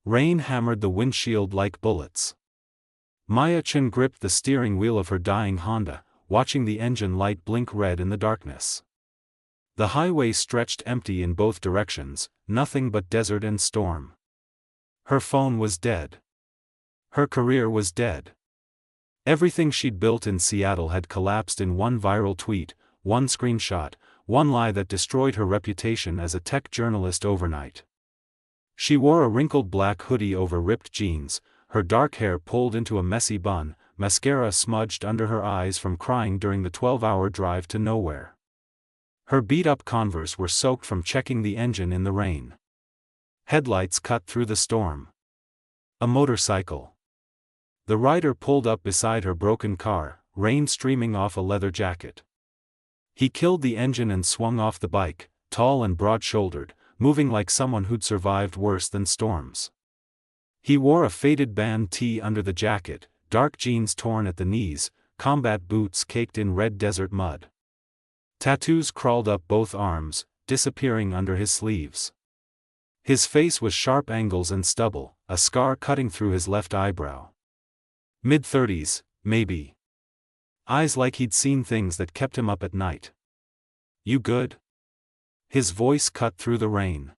Rain hammered the windshield like bullets. Maya Chen gripped the steering wheel of her dying Honda, watching the engine light blink red in the darkness. The highway stretched empty in both directions, nothing but desert and storm. Her phone was dead. Her career was dead. Everything she'd built in Seattle had collapsed in one viral tweet, one screenshot, one lie that destroyed her reputation as a tech journalist overnight. She wore a wrinkled black hoodie over ripped jeans, her dark hair pulled into a messy bun, mascara smudged under her eyes from crying during the 12-hour drive to nowhere. Her beat-up Converse were soaked from checking the engine in the rain. Headlights cut through the storm. A motorcycle. The rider pulled up beside her broken car, rain streaming off a leather jacket. He killed the engine and swung off the bike, tall and broad-shouldered, moving like someone who'd survived worse than storms. He wore a faded band tee under the jacket, dark jeans torn at the knees, combat boots caked in red desert mud. Tattoos crawled up both arms, disappearing under his sleeves. His face was sharp angles and stubble, a scar cutting through his left eyebrow. Mid-30s, maybe. Eyes like he'd seen things that kept him up at night. "You good?" His voice cut through the rain.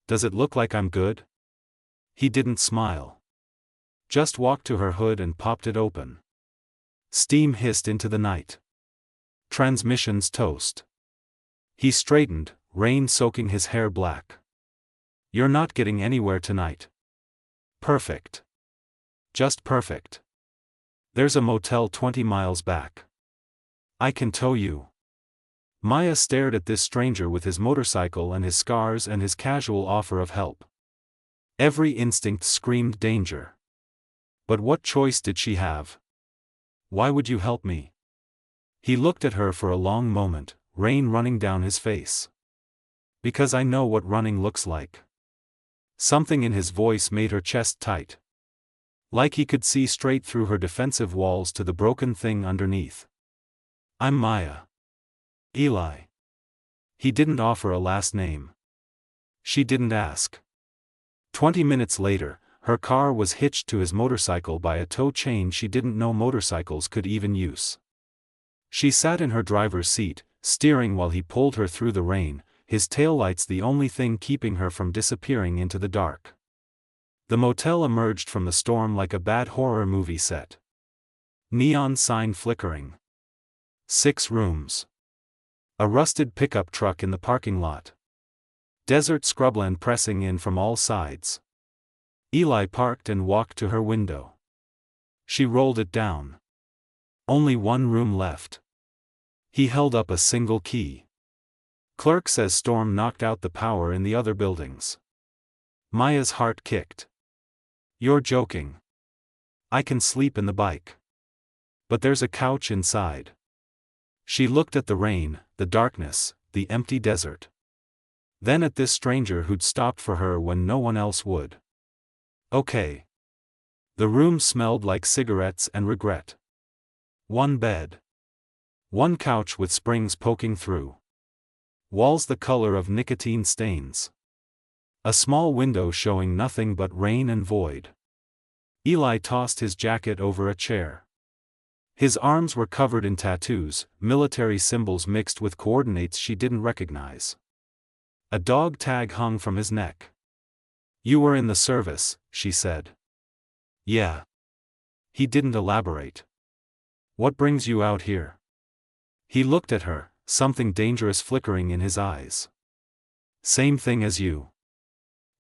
"Does it look like I'm good?" He didn't smile. Just walked to her hood and popped it open. Steam hissed into the night. Transmissions toast. He straightened, rain soaking his hair black. "You're not getting anywhere tonight." "Perfect. Just perfect. There's a motel 20 miles back. I can tow you." Maya stared at this stranger with his motorcycle and his scars and his casual offer of help. Every instinct screamed danger. But what choice did she have? "Why would you help me?" He looked at her for a long moment, rain running down his face. "Because I know what running looks like." Something in his voice made her chest tight. Like he could see straight through her defensive walls to the broken thing underneath. "I'm Maya. Eli." He didn't offer a last name. She didn't ask. 20 minutes later, her car was hitched to his motorcycle by a tow chain she didn't know motorcycles could even use. She sat in her driver's seat, steering while he pulled her through the rain, his taillights the only thing keeping her from disappearing into the dark. The motel emerged from the storm like a bad horror movie set. Neon sign flickering. 6 rooms. A rusted pickup truck in the parking lot. Desert scrubland pressing in from all sides. Eli parked and walked to her window. She rolled it down. Only one room left. He held up a single key. "Clerk says storm knocked out the power in the other buildings." Maya's heart kicked. "You're joking. I can sleep in the bike. But there's a couch inside." She looked at the rain, the darkness, the empty desert. Then at this stranger who'd stopped for her when no one else would. "Okay." The room smelled like cigarettes and regret. One bed. One couch with springs poking through. Walls the color of nicotine stains. A small window showing nothing but rain and void. Eli tossed his jacket over a chair. His arms were covered in tattoos, military symbols mixed with coordinates she didn't recognize. A dog tag hung from his neck. "You were in the service," she said. "Yeah." He didn't elaborate. "What brings you out here?" He looked at her, something dangerous flickering in his eyes. "Same thing as you.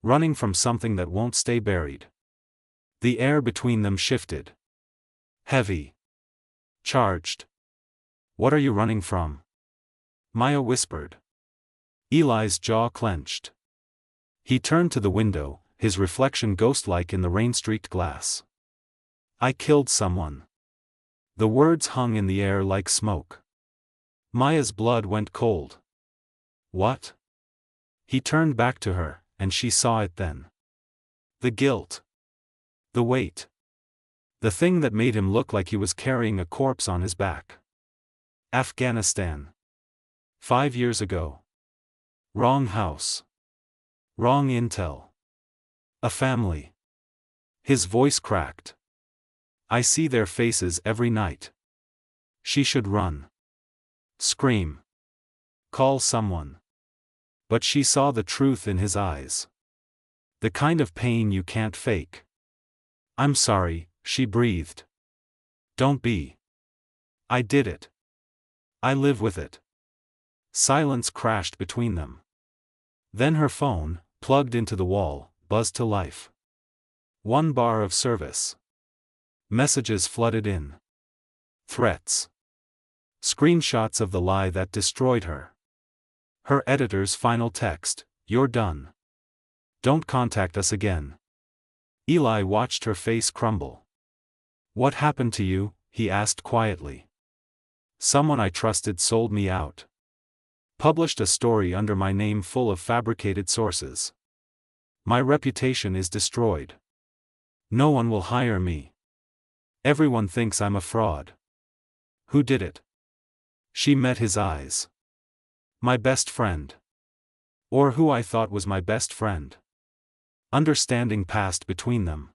Running from something that won't stay buried." The air between them shifted. Heavy. Charged. "What are you running from?" Maya whispered. Eli's jaw clenched. He turned to the window, his reflection ghost-like in the rain-streaked glass. "I killed someone." The words hung in the air like smoke. Maya's blood went cold. "What?" He turned back to her, and she saw it then. The guilt. The weight. The thing that made him look like he was carrying a corpse on his back. Afghanistan. 5 years ago. Wrong house. Wrong intel. A family. His voice cracked. I see their faces every night. She should run. Scream. Call someone. But she saw the truth in his eyes. The kind of pain you can't fake. I'm sorry, she breathed. Don't be. I did it. I live with it. Silence crashed between them. Then her phone, plugged into the wall, buzzed to life. 1 bar of service. Messages flooded in. Threats. Screenshots of the lie that destroyed her. Her editor's final text, "You're done. Don't contact us again." Eli watched her face crumble. "What happened to you?" he asked quietly. "Someone I trusted sold me out. Published a story under my name full of fabricated sources. My reputation is destroyed. No one will hire me. Everyone thinks I'm a fraud." "Who did it?" She met his eyes. "My best friend. Or who I thought was my best friend." Understanding passed between them.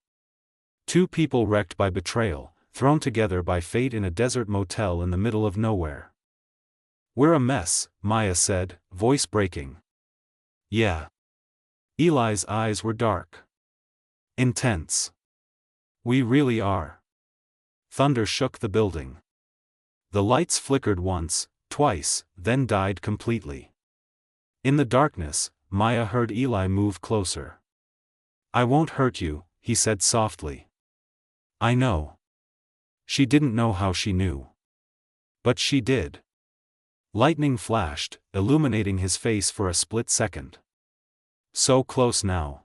2 people wrecked by betrayal, thrown together by fate in a desert motel in the middle of nowhere. "We're a mess," Maya said, voice breaking. "Yeah." Eli's eyes were dark. Intense. "We really are." Thunder shook the building. The lights flickered once, twice, then died completely. In the darkness, Maya heard Eli move closer. "I won't hurt you," he said softly. "I know." She didn't know how she knew. But she did. Lightning flashed, illuminating his face for a split second. So close now.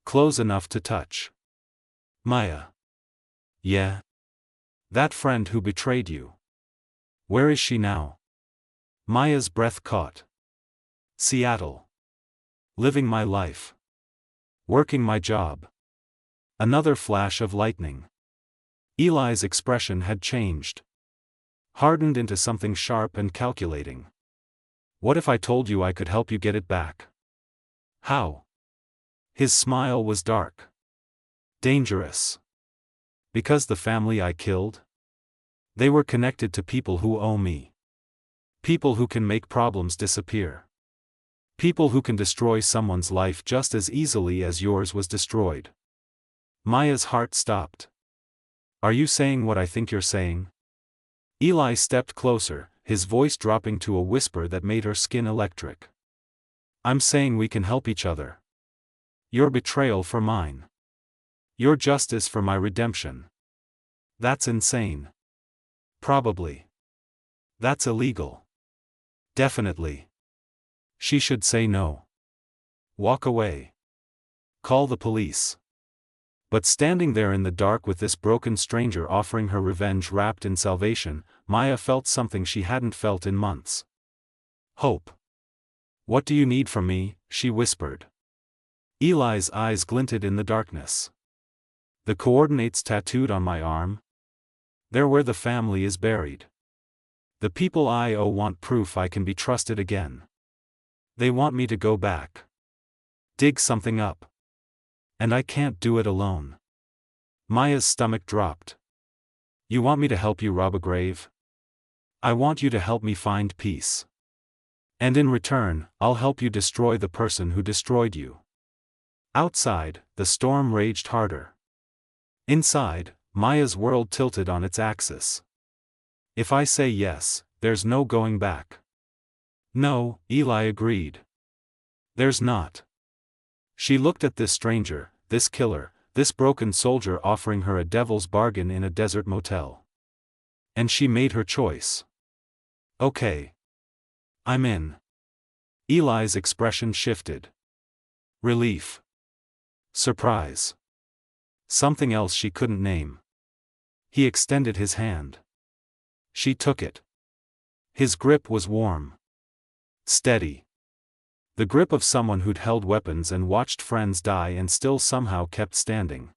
Close enough to touch. "Maya." "Yeah." "That friend who betrayed you. Where is she now?" Maya's breath caught. "Seattle. Living my life. Working my job." Another flash of lightning. Eli's expression had changed. Hardened into something sharp and calculating. "What if I told you I could help you get it back?" "How?" His smile was dark. "Dangerous. Because the family I killed? They were connected to people who owe me. People who can make problems disappear. People who can destroy someone's life just as easily as yours was destroyed." Maya's heart stopped. "Are you saying what I think you're saying?" Eli stepped closer, his voice dropping to a whisper that made her skin electric. "I'm saying we can help each other. Your betrayal for mine. Your justice for my redemption." "That's insane." "Probably. That's illegal." "Definitely. She should say no. Walk away. Call the police." But standing there in the dark with this broken stranger offering her revenge wrapped in salvation, Maya felt something she hadn't felt in months. Hope. "What do you need from me?" she whispered. Eli's eyes glinted in the darkness. "The coordinates tattooed on my arm? They're where the family is buried. The people I owe want proof I can be trusted again. They want me to go back. Dig something up. And I can't do it alone." Maya's stomach dropped. "You want me to help you rob a grave? I want you to help me find peace. And in return, I'll help you destroy the person who destroyed you." Outside, the storm raged harder. Inside, Maya's world tilted on its axis. "If I say yes, there's no going back." "No," Eli agreed. "There's not." She looked at this stranger, this killer, this broken soldier offering her a devil's bargain in a desert motel. And she made her choice. "Okay. I'm in." Eli's expression shifted. Relief. Surprise. Something else she couldn't name. He extended his hand. She took it. His grip was warm. Steady. The grip of someone who'd held weapons and watched friends die and still somehow kept standing.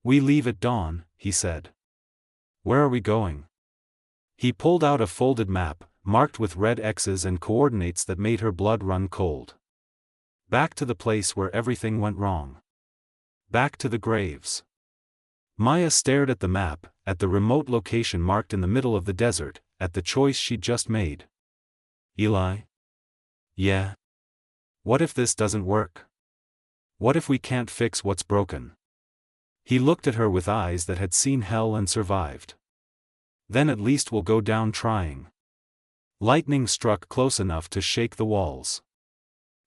"We leave at dawn," he said. "Where are we going?" He pulled out a folded map, marked with red X's and coordinates that made her blood run cold. "Back to the place where everything went wrong." Back to the graves. Maya stared at the map, at the remote location marked in the middle of the desert, at the choice she'd just made. Eli? Yeah? What if this doesn't work? What if we can't fix what's broken? He looked at her with eyes that had seen hell and survived. Then at least we'll go down trying. Lightning struck close enough to shake the walls.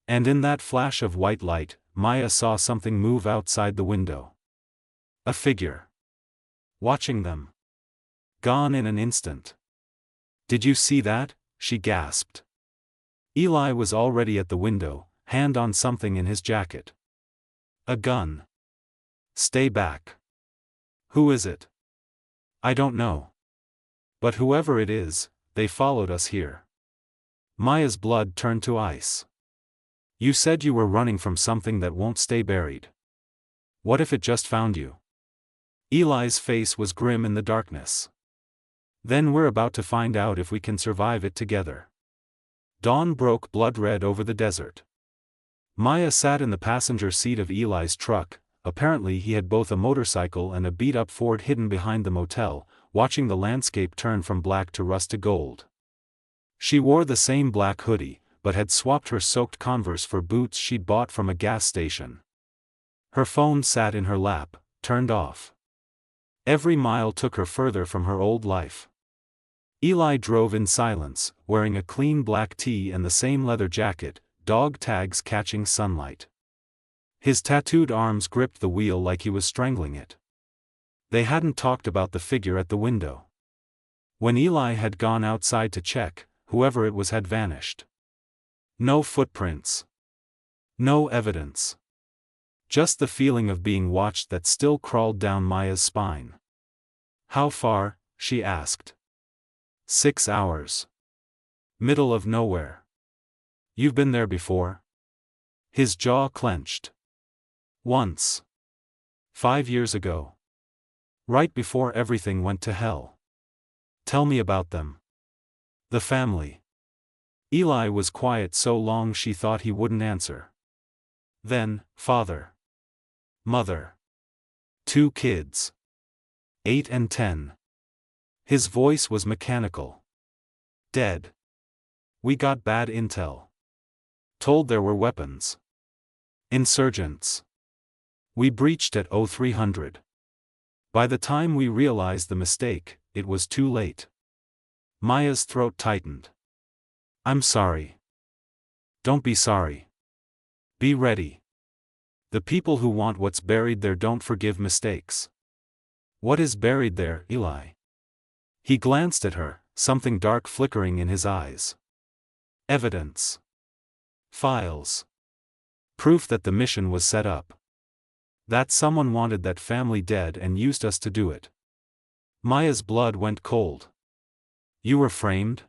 And in that flash of white light, Maya saw something move outside the window. A figure. Watching them. Gone in an instant. Did you see that? She gasped. Eli was already at the window, hand on something in his jacket. A gun. Stay back. Who is it? I don't know. But whoever it is, they followed us here. Maya's blood turned to ice. You said you were running from something that won't stay buried. What if it just found you? Eli's face was grim in the darkness. Then we're about to find out if we can survive it together. Dawn broke blood-red over the desert. Maya sat in the passenger seat of Eli's truck. Apparently he had both a motorcycle and a beat-up Ford hidden behind the motel, watching the landscape turn from black to rust to gold. She wore the same black hoodie, but had swapped her soaked Converse for boots she'd bought from a gas station. Her phone sat in her lap, turned off. Every mile took her further from her old life. Eli drove in silence, wearing a clean black tee and the same leather jacket, dog tags catching sunlight. His tattooed arms gripped the wheel like he was strangling it. They hadn't talked about the figure at the window. When Eli had gone outside to check, whoever it was had vanished. No footprints. No evidence. Just the feeling of being watched that still crawled down Maya's spine. How far? She asked. 6 hours. Middle of nowhere. You've been there before? His jaw clenched. Once. 5 years ago. Right before everything went to hell. Tell me about them. The family. Eli was quiet so long she thought he wouldn't answer. Then, father. Mother. 2 kids. 8 and 10. His voice was mechanical. Dead. We got bad intel. Told there were weapons. Insurgents. We breached at 0300. By the time we realized the mistake, it was too late. Maya's throat tightened. I'm sorry. Don't be sorry. Be ready. The people who want what's buried there don't forgive mistakes. What is buried there, Eli? He glanced at her, something dark flickering in his eyes. Evidence. Files. Proof that the mission was set up. That someone wanted that family dead and used us to do it. Maya's blood went cold. You were framed?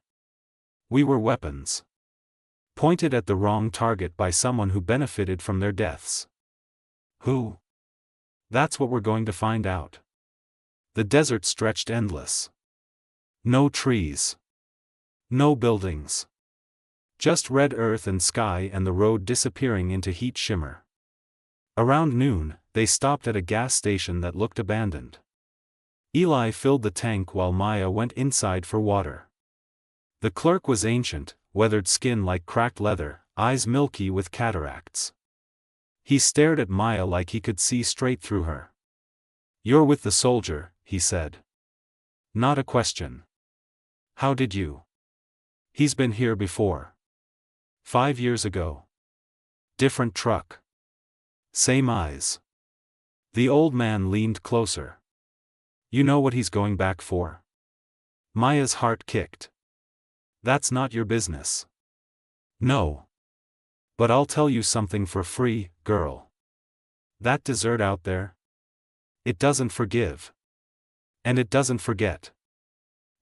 We were weapons. Pointed at the wrong target by someone who benefited from their deaths. Who? That's what we're going to find out. The desert stretched endless. No trees. No buildings. Just red earth and sky and the road disappearing into heat shimmer. Around noon, they stopped at a gas station that looked abandoned. Eli filled the tank while Maya went inside for water. The clerk was ancient, weathered skin like cracked leather, eyes milky with cataracts. He stared at Maya like he could see straight through her. You're with the soldier, he said. Not a question. How did you? He's been here before. 5 years ago. Different truck. Same eyes. The old man leaned closer. You know what he's going back for? Maya's heart kicked. That's not your business. No. But I'll tell you something for free, girl. That desert out there? It doesn't forgive. And it doesn't forget.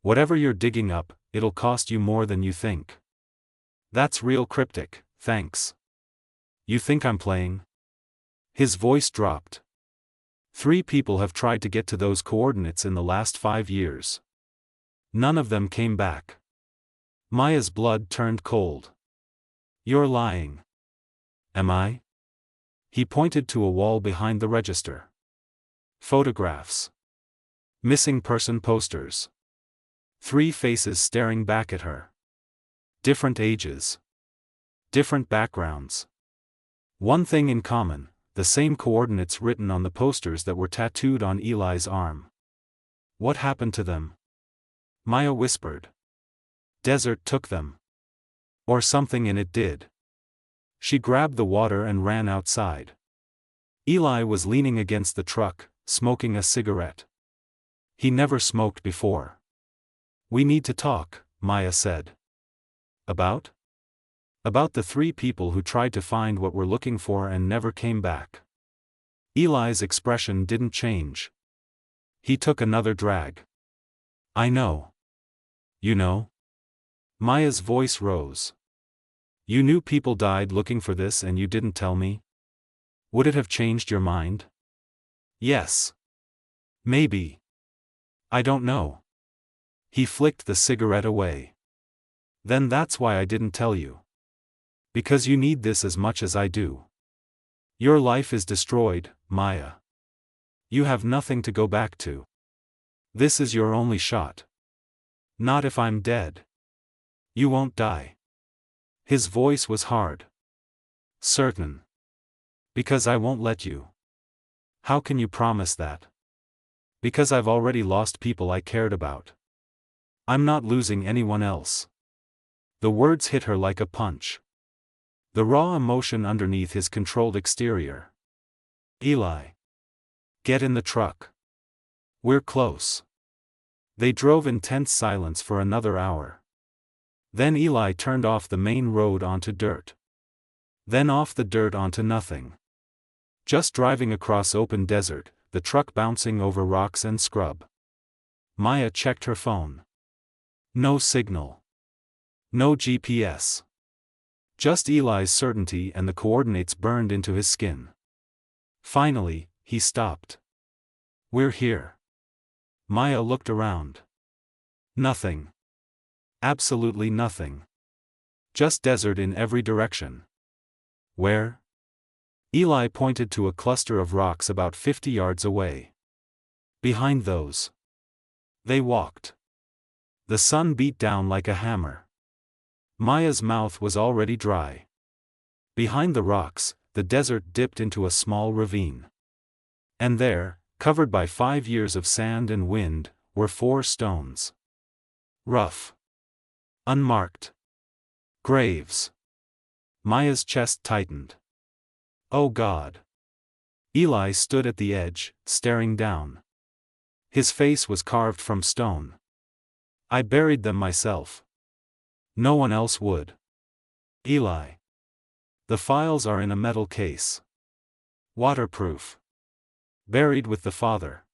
Whatever you're digging up, it'll cost you more than you think. That's real cryptic, thanks. You think I'm playing? His voice dropped. 3 people have tried to get to those coordinates in the last 5 years. None of them came back. Maya's blood turned cold. You're lying. Am I? He pointed to a wall behind the register. Photographs. Missing person posters. 3 faces staring back at her. Different ages. Different backgrounds. One thing in common, the same coordinates written on the posters that were tattooed on Eli's arm. What happened to them? Maya whispered. Desert took them. Or something in it did. She grabbed the water and ran outside. Eli was leaning against the truck, smoking a cigarette. He never smoked before. We need to talk, Maya said. About? About the 3 people who tried to find what we're looking for and never came back. Eli's expression didn't change. He took another drag. I know. You know? Maya's voice rose. You knew people died looking for this and you didn't tell me? Would it have changed your mind? Yes. Maybe. I don't know. He flicked the cigarette away. Then that's why I didn't tell you. Because you need this as much as I do. Your life is destroyed, Maya. You have nothing to go back to. This is your only shot. Not if I'm dead. You won't die. His voice was hard. Certain. Because I won't let you. How can you promise that? Because I've already lost people I cared about. I'm not losing anyone else. The words hit her like a punch. The raw emotion underneath his controlled exterior. Eli. Get in the truck. We're close. They drove in tense silence for another hour. Then Eli turned off the main road onto dirt. Then off the dirt onto nothing. Just driving across open desert, the truck bouncing over rocks and scrub. Maya checked her phone. No signal. No GPS. Just Eli's certainty and the coordinates burned into his skin. Finally, he stopped. We're here. Maya looked around. Nothing. Absolutely nothing. Just desert in every direction. Where? Eli pointed to a cluster of rocks about 50 yards away. Behind those. They walked. The sun beat down like a hammer. Maya's mouth was already dry. Behind the rocks, the desert dipped into a small ravine. And there, covered by 5 years of sand and wind, were 4 stones. Rough. Unmarked. Graves. Maya's chest tightened. Oh God. Eli stood at the edge, staring down. His face was carved from stone. I buried them myself. No one else would. Eli. The files are in a metal case. Waterproof. Buried with the father.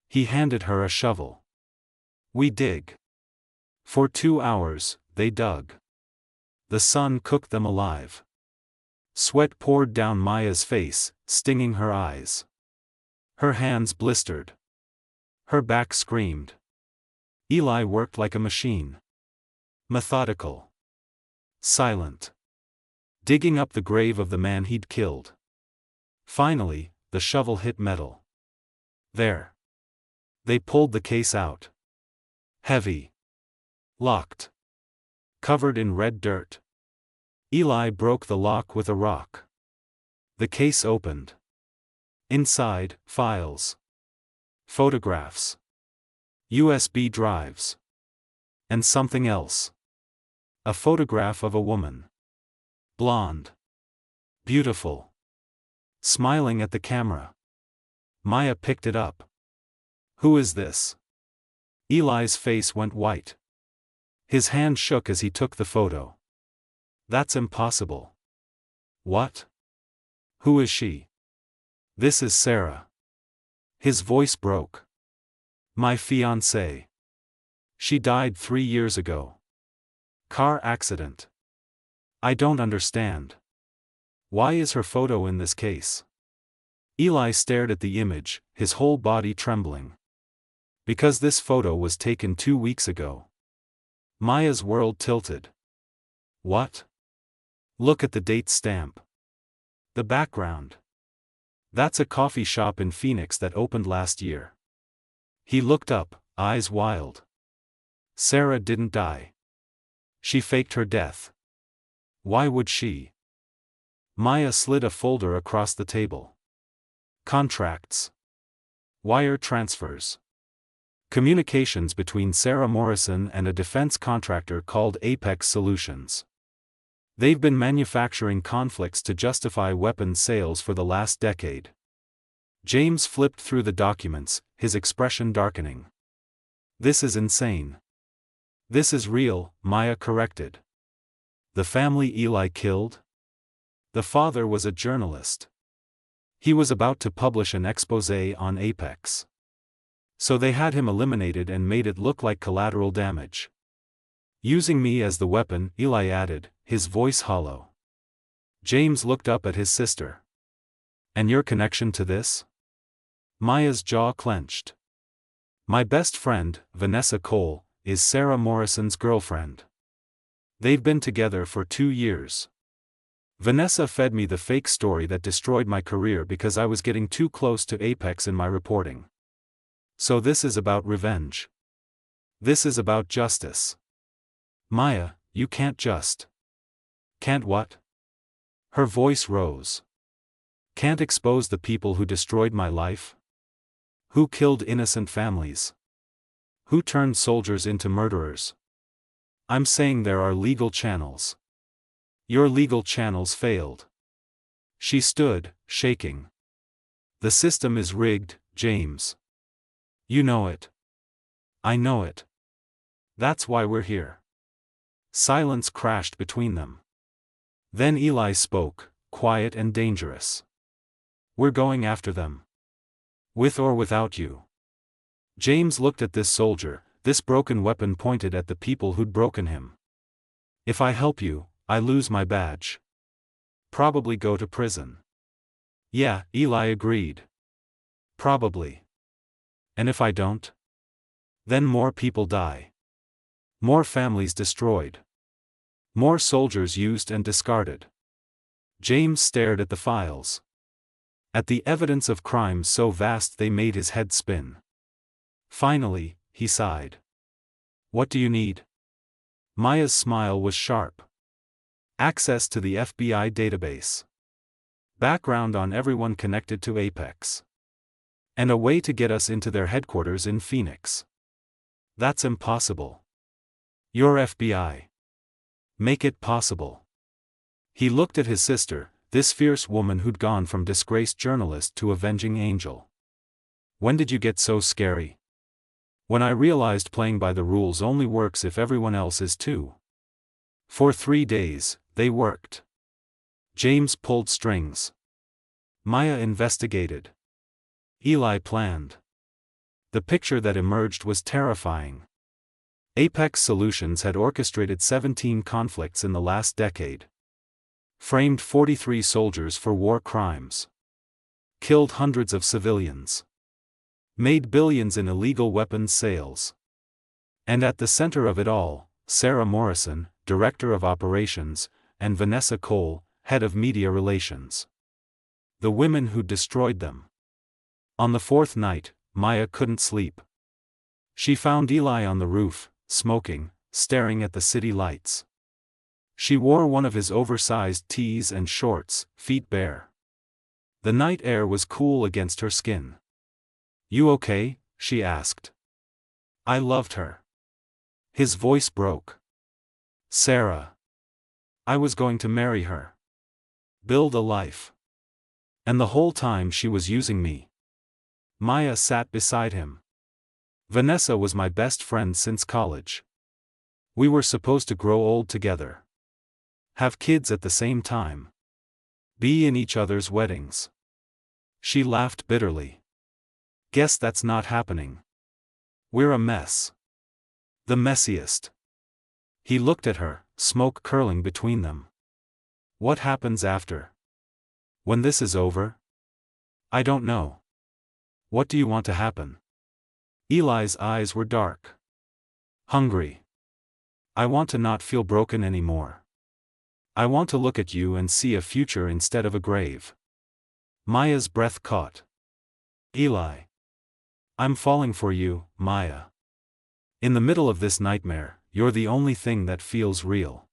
He handed her a shovel. We dig. For 2 hours, they dug. The sun cooked them alive. Sweat poured down Maya's face, stinging her eyes. Her hands blistered. Her back screamed. Eli worked like a machine. Methodical. Silent. Digging up the grave of the man he'd killed. Finally, the shovel hit metal. There. They pulled the case out. Heavy. Locked. Covered in red dirt. Eli broke the lock with a rock. The case opened. Inside, files. Photographs. USB drives. And something else. A photograph of a woman. Blonde. Beautiful. Smiling at the camera. Maya picked it up. Who is this? Eli's face went white. His hand shook as he took the photo. That's impossible. What? Who is she? This is Sarah. His voice broke. My fiancée. She died 3 years ago. Car accident. I don't understand. Why is her photo in this case? Eli stared at the image, his whole body trembling. Because this photo was taken 2 weeks ago. Maya's world tilted. What? Look at the date stamp. The background. That's a coffee shop in Phoenix that opened last year. He looked up, eyes wild. Sarah didn't die. She faked her death. Why would she? Maya slid a folder across the table. Contracts. Wire transfers. Communications between Sarah Morrison and a defense contractor called Apex Solutions. They've been manufacturing conflicts to justify weapons sales for the last decade. James flipped through the documents, his expression darkening. This is insane. This is real, Maya corrected. The family Eli killed? The father was a journalist. He was about to publish an exposé on Apex. So they had him eliminated and made it look like collateral damage. Using me as the weapon, Eli added, his voice hollow. James looked up at his sister. And your connection to this? Maya's jaw clenched. My best friend, Vanessa Cole, is Sarah Morrison's girlfriend. They've been together for 2 years. Vanessa fed me the fake story that destroyed my career because I was getting too close to Apex in my reporting. So this is about revenge. This is about justice. Maya, you can't just. Can't what? Her voice rose. Can't expose the people who destroyed my life? Who killed innocent families? Who turned soldiers into murderers? I'm saying there are legal channels. Your legal channels failed. She stood, shaking. The system is rigged, James. You know it. I know it. That's why we're here. Silence crashed between them. Then Eli spoke, quiet and dangerous. We're going after them. With or without you. James looked at this soldier, this broken weapon pointed at the people who'd broken him. If I help you, I lose my badge. Probably go to prison. Yeah, Eli agreed. Probably. And if I don't? Then more people die. More families destroyed. More soldiers used and discarded. James stared at the files. At the evidence of crimes so vast they made his head spin. Finally, he sighed. What do you need? Maya's smile was sharp. Access to the FBI database. Background on everyone connected to Apex. And a way to get us into their headquarters in Phoenix. That's impossible. You're FBI. Make it possible. He looked at his sister, this fierce woman who'd gone from disgraced journalist to avenging angel. When did you get so scary? When I realized playing by the rules only works if everyone else is too. For 3 days, they worked. James pulled strings. Maya investigated. Eli planned. The picture that emerged was terrifying. Apex Solutions had orchestrated 17 conflicts in the last decade. Framed 43 soldiers for war crimes. Killed hundreds of civilians. Made billions in illegal weapons sales. And at the center of it all, Sarah Morrison, Director of Operations, and Vanessa Cole, Head of Media Relations. The women who destroyed them. On the 4th night, Maya couldn't sleep. She found Eli on the roof, smoking, staring at the city lights. She wore one of his oversized tees and shorts, feet bare. The night air was cool against her skin. You okay? She asked. I loved her. His voice broke. Sarah. I was going to marry her. Build a life. And the whole time she was using me. Maya sat beside him. Vanessa was my best friend since college. We were supposed to grow old together. Have kids at the same time. Be in each other's weddings. She laughed bitterly. Guess that's not happening. We're a mess. The messiest. He looked at her, smoke curling between them. What happens after? When this is over? I don't know. What do you want to happen? Eli's eyes were dark. Hungry. I want to not feel broken anymore. I want to look at you and see a future instead of a grave. Maya's breath caught. Eli. I'm falling for you, Maya. In the middle of this nightmare, you're the only thing that feels real.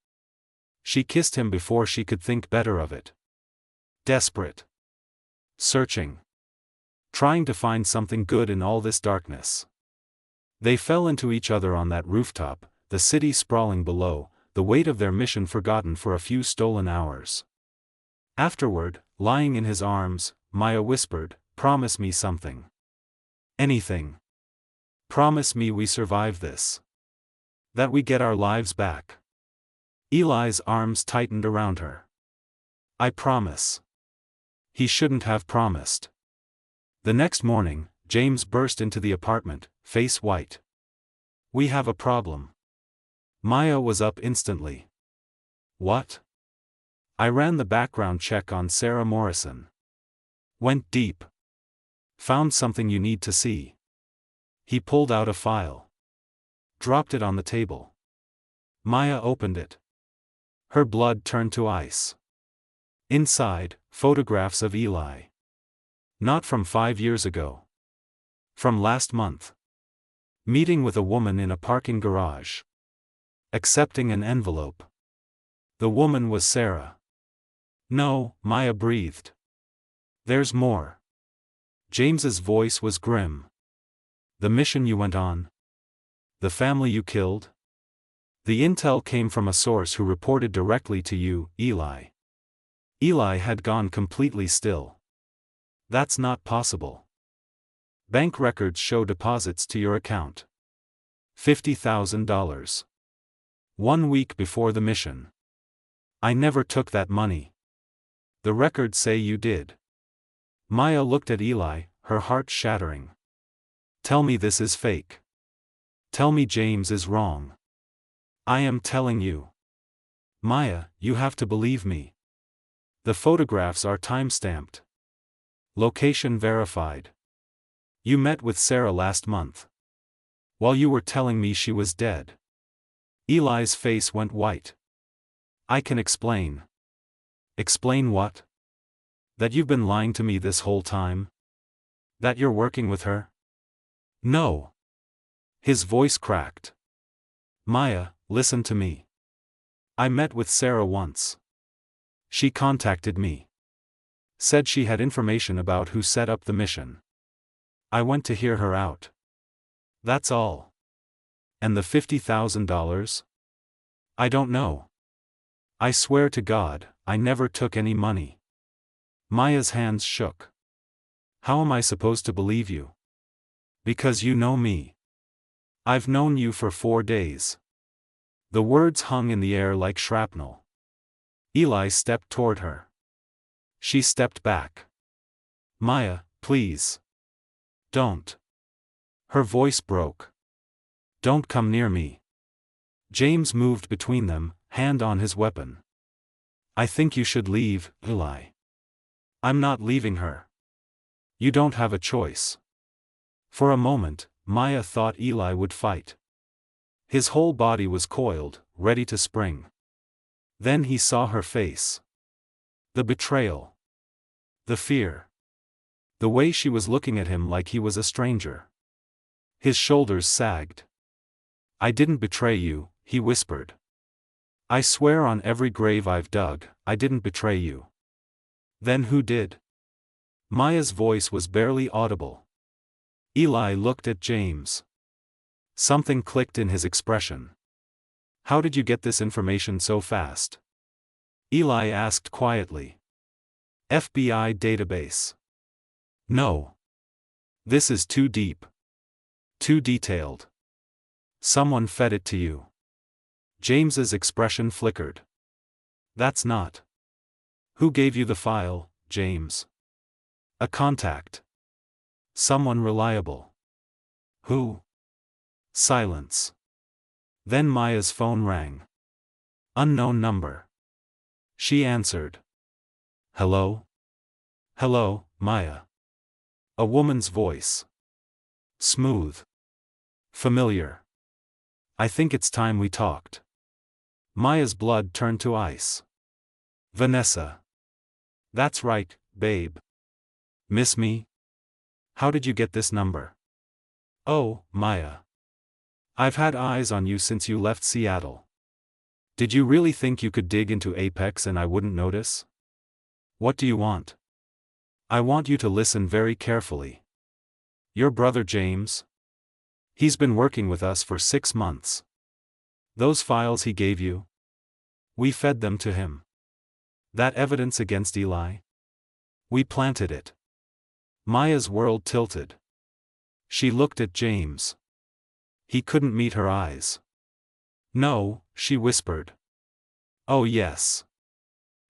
She kissed him before she could think better of it. Desperate. Searching. Trying to find something good in all this darkness. They fell into each other on that rooftop, the city sprawling below, the weight of their mission forgotten for a few stolen hours. Afterward, lying in his arms, Maya whispered, "Promise me something. Anything. Promise me we survive this. That we get our lives back." Eli's arms tightened around her. "I promise." He shouldn't have promised. The next morning, James burst into the apartment, face white. "We have a problem." Maya was up instantly. "What?" "I ran the background check on Sarah Morrison. Went deep. Found something you need to see." He pulled out a file. Dropped it on the table. Maya opened it. Her blood turned to ice. Inside, photographs of Eli. Not from 5 years ago. From last month. Meeting with a woman in a parking garage. Accepting an envelope. The woman was Sarah. "No," Maya breathed. "There's more." James's voice was grim. "The mission you went on? The family you killed? The intel came from a source who reported directly to you, Eli." Eli had gone completely still. "That's not possible. Bank records show deposits to your account. $50,000. 1 week before the mission. I never took that money." "The records say you did." Maya looked at Eli, her heart shattering. "Tell me this is fake. Tell me James is wrong." "I am telling you. Maya, you have to believe me. The photographs are time-stamped. Location verified. You met with Sarah last month. While you were telling me she was dead." Eli's face went white. "I can explain." "Explain what?" "That you've been lying to me this whole time? That you're working with her?" "No." His voice cracked. "Maya, listen to me. I met with Sarah once. She contacted me. Said she had information about who set up the mission. I went to hear her out. That's all." "And the $50,000? "I don't know. I swear to God, I never took any money." Maya's hands shook. "How am I supposed to believe you?" "Because you know me. I've known you for 4 days." The words hung in the air like shrapnel. Eli stepped toward her. She stepped back. "Maya, please. Don't." Her voice broke. "Don't come near me." James moved between them, hand on his weapon. "I think you should leave, Eli." "I'm not leaving her. You don't have a choice." For a moment, Maya thought Eli would fight. His whole body was coiled, ready to spring. Then he saw her face. The betrayal. The fear. The way she was looking at him like he was a stranger. His shoulders sagged. "I didn't betray you," he whispered. "I swear on every grave I've dug, I didn't betray you." "Then who did?" Maya's voice was barely audible. Eli looked at James. Something clicked in his expression. "How did you get this information so fast?" Eli asked quietly. "FBI database." "No. This is too deep. Too detailed. Someone fed it to you." James's expression flickered. "That's not." "Who gave you the file, James?" "A contact. Someone reliable." "Who?" Silence. Then Maya's phone rang. Unknown number. She answered. "Hello?" "Hello, Maya." A woman's voice. Smooth. Familiar. "I think it's time we talked." Maya's blood turned to ice. Vanessa. That's right, babe. Miss me? How did you get this number? Oh, Maya. I've had eyes on you since you left Seattle. Did you really think you could dig into Apex and I wouldn't notice? What do you want? I want you to listen very carefully. Your brother James? He's been working with us for 6 months. Those files he gave you? We fed them to him. That evidence against Eli? We planted it. Maya's world tilted. She looked at James. He couldn't meet her eyes. No, she whispered. Oh yes.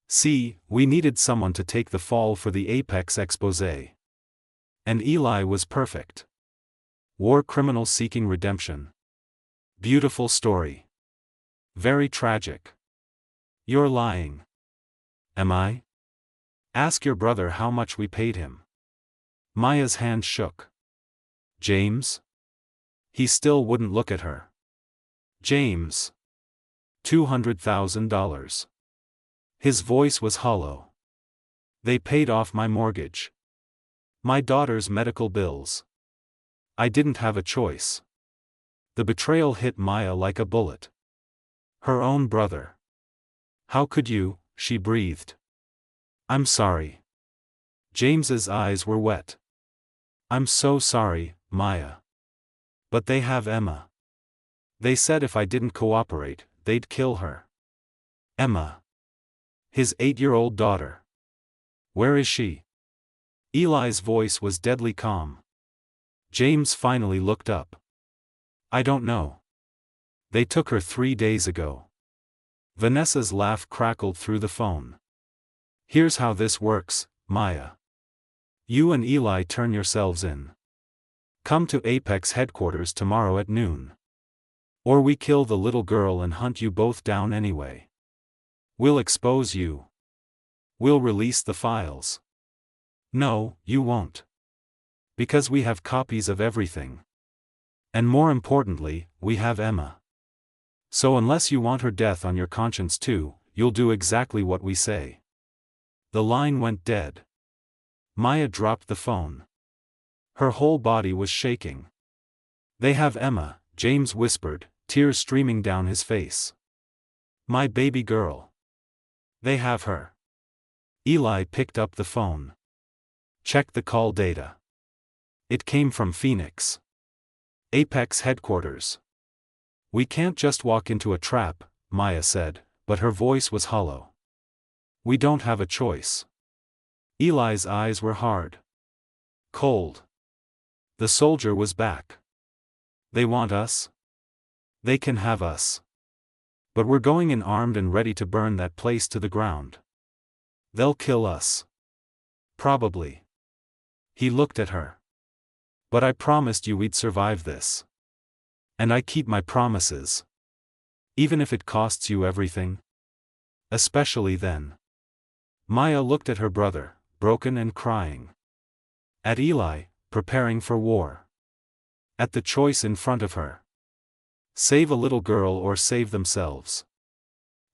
See, we needed someone to take the fall for the Apex exposé. And Eli was perfect. War criminal seeking redemption. Beautiful story. Very tragic. You're lying. Am I? Ask your brother how much we paid him. Maya's hand shook. James? He still wouldn't look at her. James. $200,000. His voice was hollow. They paid off my mortgage. My daughter's medical bills. I didn't have a choice. The betrayal hit Maya like a bullet. Her own brother. How could you? She breathed. I'm sorry. James's eyes were wet. I'm so sorry, Maya. But they have Emma. They said if I didn't cooperate, they'd kill her. Emma. His 8-year-old daughter. Where is she? Eli's voice was deadly calm. James finally looked up. I don't know. They took her 3 days ago. Vanessa's laugh crackled through the phone. Here's how this works, Maya. You and Eli turn yourselves in. Come to Apex headquarters tomorrow at noon. Or we kill the little girl and hunt you both down anyway. We'll expose you. We'll release the files. No, you won't. Because we have copies of everything. And more importantly, we have Emma. So unless you want her death on your conscience too, you'll do exactly what we say. The line went dead. Maya dropped the phone. Her whole body was shaking. They have Emma, James whispered, tears streaming down his face. My baby girl. They have her. Eli picked up the phone. Checked the call data. It came from Phoenix. Apex headquarters. We can't just walk into a trap, Maya said, but her voice was hollow. We don't have a choice. Eli's eyes were hard. Cold. The soldier was back. They want us? They can have us. But we're going in armed and ready to burn that place to the ground. They'll kill us. Probably. He looked at her. But I promised you we'd survive this. And I keep my promises. Even if it costs you everything. Especially then. Maya looked at her brother, broken and crying. At Eli, preparing for war. At the choice in front of her. Save a little girl or save themselves.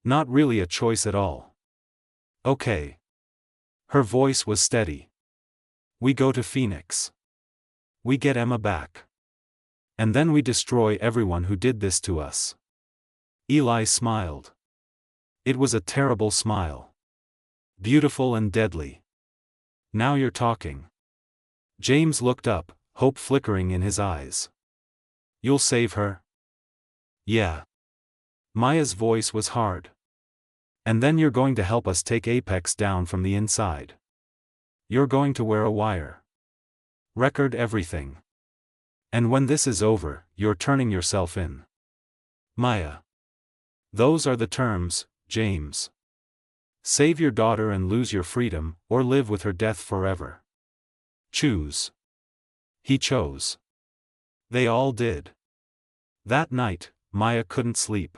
Not really a choice at all. Okay. Her voice was steady. We go to Phoenix. We get Emma back. And then we destroy everyone who did this to us. Eli smiled. It was a terrible smile. Beautiful and deadly. Now you're talking. James looked up, hope flickering in his eyes. You'll save her? Yeah. Maya's voice was hard. And then you're going to help us take Apex down from the inside. You're going to wear a wire. Record everything. And when this is over, you're turning yourself in. Maya. Those are the terms, James. Save your daughter and lose your freedom, or live with her death forever. Choose. He chose. They all did. That night, Maya couldn't sleep.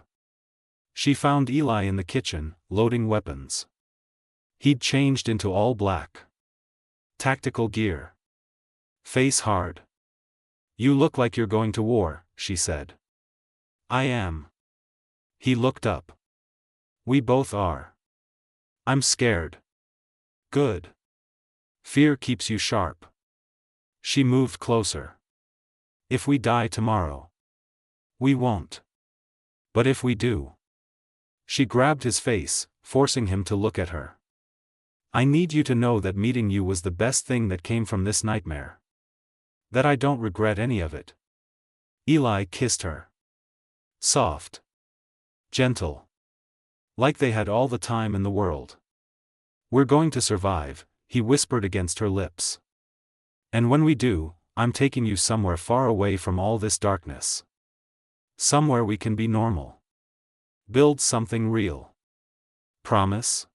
She found Eli in the kitchen, loading weapons. He'd changed into all black. Tactical gear. Face hard. You look like you're going to war, she said. I am. He looked up. We both are. I'm scared. Good. Fear keeps you sharp. She moved closer. If we die tomorrow. We won't. But if we do. She grabbed his face, forcing him to look at her. I need you to know that meeting you was the best thing that came from this nightmare. That I don't regret any of it. Eli kissed her. Soft. Gentle. Like they had all the time in the world. We're going to survive, he whispered against her lips. And when we do, I'm taking you somewhere far away from all this darkness. Somewhere we can be normal. Build something real. Promise?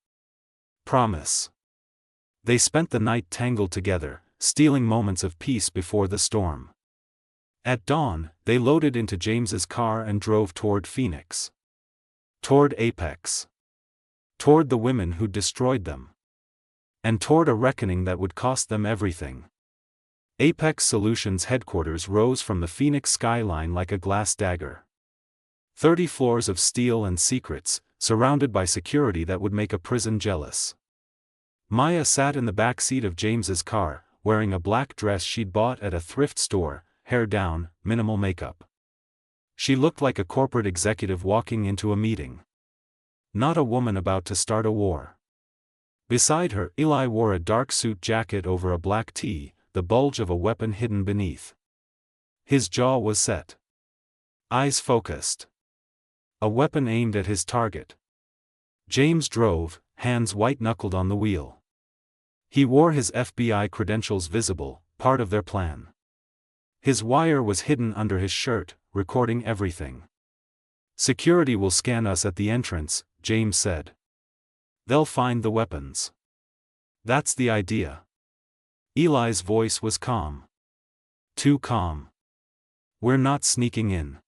Promise. They spent the night tangled together, stealing moments of peace before the storm. At dawn, they loaded into James's car and drove toward Phoenix. Toward Apex. Toward the women who destroyed them. And toward a reckoning that would cost them everything. Apex Solutions headquarters rose from the Phoenix skyline like a glass dagger. 30 floors of steel and secrets, surrounded by security that would make a prison jealous. Maya sat in the back seat of James's car, wearing a black dress she'd bought at a thrift store, hair down, minimal makeup. She looked like a corporate executive walking into a meeting. Not a woman about to start a war. Beside her, Eli wore a dark suit jacket over a black tee, the bulge of a weapon hidden beneath. His jaw was set. Eyes focused. A weapon aimed at his target. James drove, hands white-knuckled on the wheel. He wore his FBI credentials visible, part of their plan. His wire was hidden under his shirt, recording everything. Security will scan us at the entrance, James said. They'll find the weapons. That's the idea. Eli's voice was calm. Too calm. We're not sneaking in.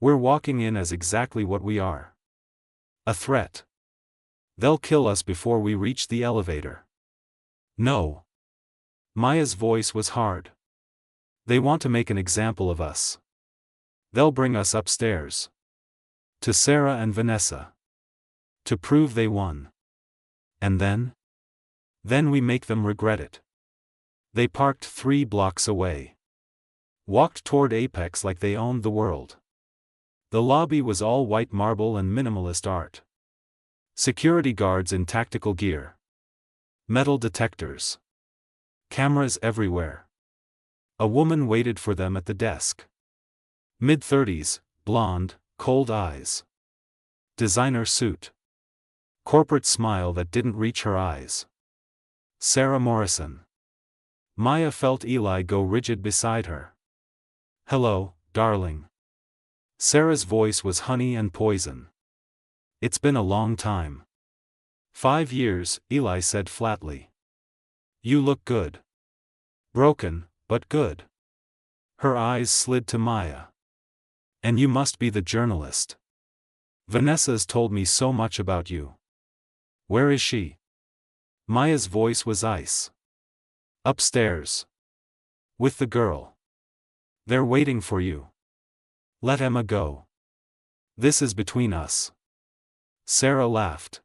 We're walking in as exactly what we are. A threat. They'll kill us before we reach the elevator. No. Maya's voice was hard. They want to make an example of us. They'll bring us upstairs. To Sarah and Vanessa. To prove they won. And then? Then we make them regret it. They parked 3 blocks away. Walked toward Apex like they owned the world. The lobby was all white marble and minimalist art. Security guards in tactical gear. Metal detectors. Cameras everywhere. A woman waited for them at the desk. Mid-30s, blonde, cold eyes. Designer suit. Corporate smile that didn't reach her eyes. Sarah Morrison. Maya felt Eli go rigid beside her. Hello, darling. Sarah's voice was honey and poison. It's been a long time. 5 years, Eli said flatly. You look good. Broken, but good. Her eyes slid to Maya. And you must be the journalist. Vanessa's told me so much about you. Where is she? Maya's voice was ice. Upstairs. With the girl. They're waiting for you. Let Emma go. This is between us. Sarah laughed.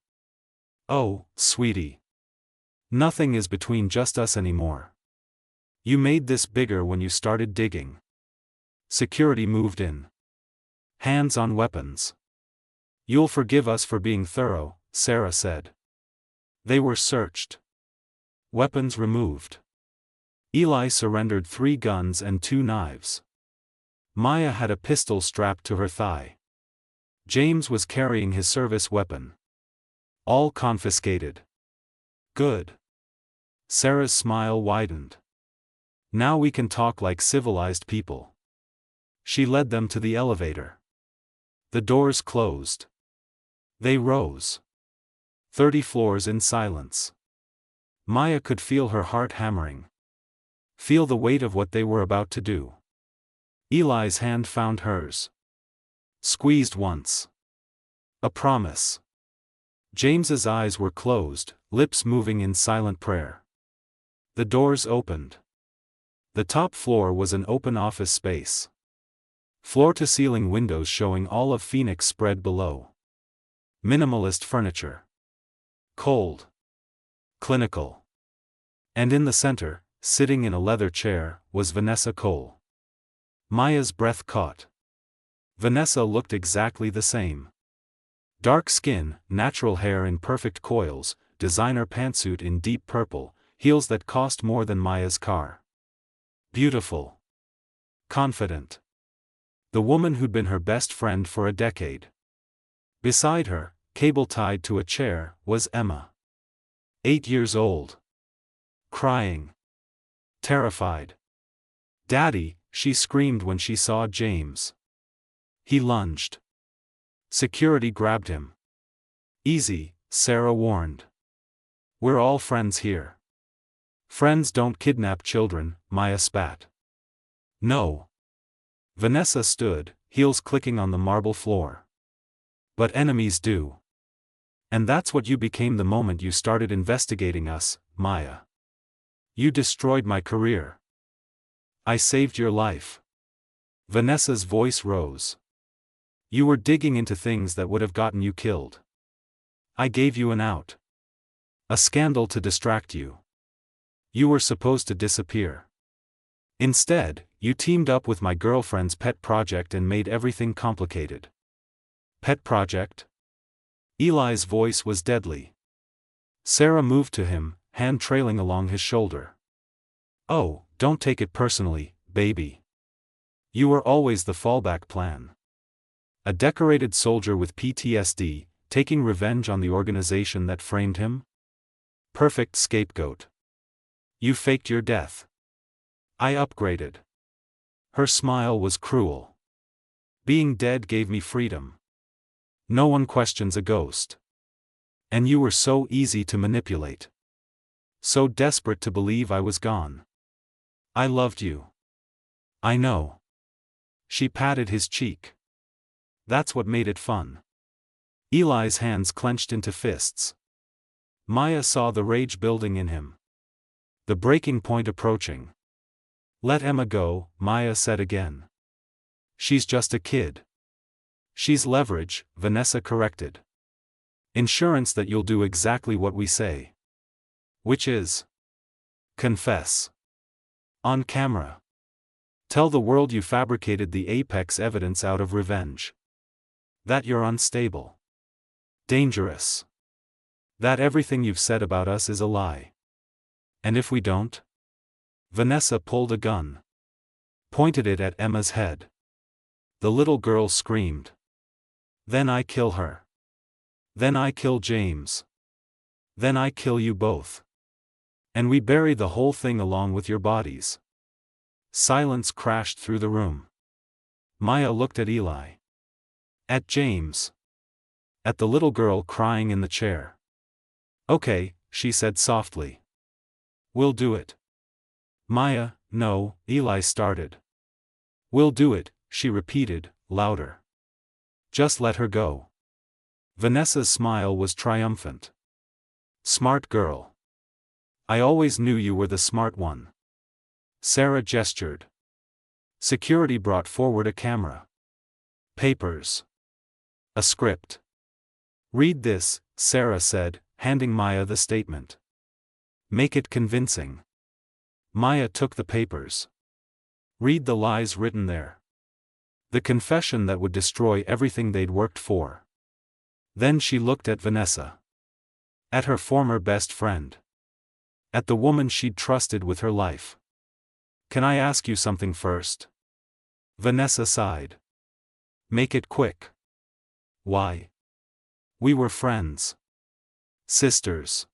Oh, sweetie. Nothing is between just us anymore. You made this bigger when you started digging. Security moved in. Hands on weapons. You'll forgive us for being thorough, Sarah said. They were searched. Weapons removed. Eli surrendered 3 guns and 2 knives. Maya had a pistol strapped to her thigh. James was carrying his service weapon. All confiscated. Good. Sarah's smile widened. Now we can talk like civilized people. She led them to the elevator. The doors closed. They rose. 30 floors in silence. Maya could feel her heart hammering. Feel the weight of what they were about to do. Eli's hand found hers. Squeezed once. A promise. James's eyes were closed, lips moving in silent prayer. The doors opened. The top floor was an open office space. Floor-to-ceiling windows showing all of Phoenix spread below. Minimalist furniture. Cold. Clinical. And in the center, sitting in a leather chair, was Vanessa Cole. Maya's breath caught. Vanessa looked exactly the same. Dark skin, natural hair in perfect coils, designer pantsuit in deep purple, heels that cost more than Maya's car. Beautiful. Confident. The woman who'd been her best friend for a decade. Beside her, cable tied to a chair, was Emma. 8 years old. Crying. Terrified. "Daddy," she screamed when she saw James. He lunged. Security grabbed him. "Easy," Sarah warned. "We're all friends here." "Friends don't kidnap children," Maya spat. "No." Vanessa stood, heels clicking on the marble floor. "But enemies do. And that's what you became the moment you started investigating us, Maya. You destroyed my career. I saved your life." Vanessa's voice rose. "You were digging into things that would have gotten you killed. I gave you an out. A scandal to distract you. You were supposed to disappear. Instead, you teamed up with my girlfriend's pet project and made everything complicated." "Pet project?" Eli's voice was deadly. Sarah moved to him, hand trailing along his shoulder. "Oh, don't take it personally, baby. You were always the fallback plan. A decorated soldier with PTSD, taking revenge on the organization that framed him? Perfect scapegoat. You faked your death. I upgraded." Her smile was cruel. "Being dead gave me freedom. No one questions a ghost. And you were so easy to manipulate. So desperate to believe I was gone. I loved you. I know." She patted his cheek. "That's what made it fun." Eli's hands clenched into fists. Maya saw the rage building in him. The breaking point approaching. "Let Emma go," Maya said again. "She's just a kid." "She's leverage," Vanessa corrected. "Insurance that you'll do exactly what we say." "Which is?" "Confess. On camera. Tell the world you fabricated the apex evidence out of revenge. That you're unstable. Dangerous. That everything you've said about us is a lie. And if we don't?" Vanessa pulled a gun. Pointed it at Emma's head. The little girl screamed. "Then I kill her. Then I kill James. Then I kill you both. And we bury the whole thing along with your bodies." Silence crashed through the room. Maya looked at Eli. At James. At the little girl crying in the chair. "Okay," she said softly. "We'll do it." "Maya, no," Eli started. "We'll do it," she repeated, louder. "Just let her go." Vanessa's smile was triumphant. "Smart girl. I always knew you were the smart one." Sarah gestured. Security brought forward a camera. "Papers. A script. Read this," Sarah said, handing Maya the statement. "Make it convincing." Maya took the papers. "Read the lies written there. The confession that would destroy everything they'd worked for." Then she looked at Vanessa. At her former best friend. At the woman she'd trusted with her life. "Can I ask you something first?" Vanessa sighed. "Make it quick." "Why?" "We were friends. Sisters.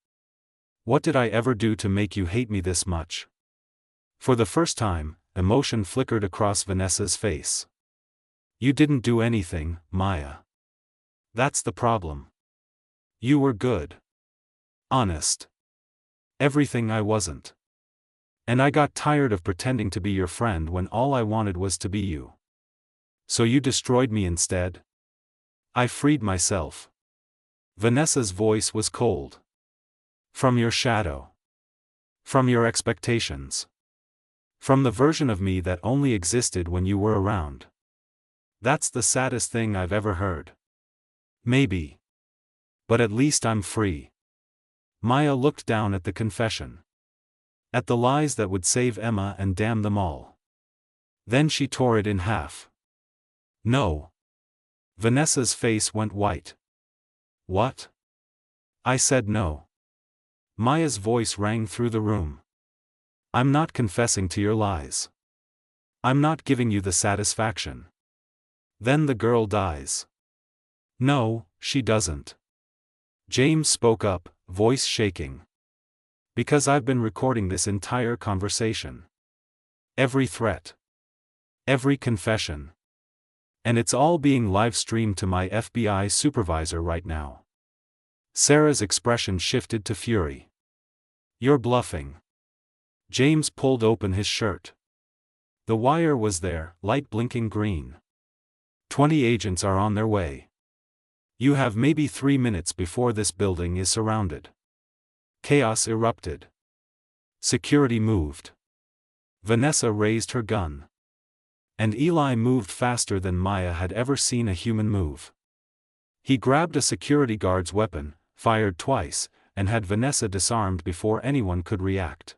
What did I ever do to make you hate me this much?" For the first time, emotion flickered across Vanessa's face. "You didn't do anything, Maya. That's the problem. You were good. Honest. Everything I wasn't. And I got tired of pretending to be your friend when all I wanted was to be you. So you destroyed me instead? I freed myself." Vanessa's voice was cold. "From your shadow. From your expectations. From the version of me that only existed when you were around. That's the saddest thing I've ever heard. Maybe. But at least I'm free. Maya looked down at the confession. At the lies that would save Emma and damn them all. Then she tore it in half. No. Vanessa's face went white. What? I said no. Maya's voice rang through the room. I'm not confessing to your lies. I'm not giving you the satisfaction. Then the girl dies. No, she doesn't. James spoke up, voice shaking. Because I've been recording this entire conversation. Every threat. Every confession. And it's all being live-streamed to my FBI supervisor right now. Sarah's expression shifted to fury. You're bluffing. James pulled open his shirt. The wire was there, light blinking green. 20 agents are on their way. You have maybe 3 minutes before this building is surrounded. Chaos erupted. Security moved. Vanessa raised her gun. And Eli moved faster than Maya had ever seen a human move. He grabbed a security guard's weapon, fired twice, and had Vanessa disarmed before anyone could react.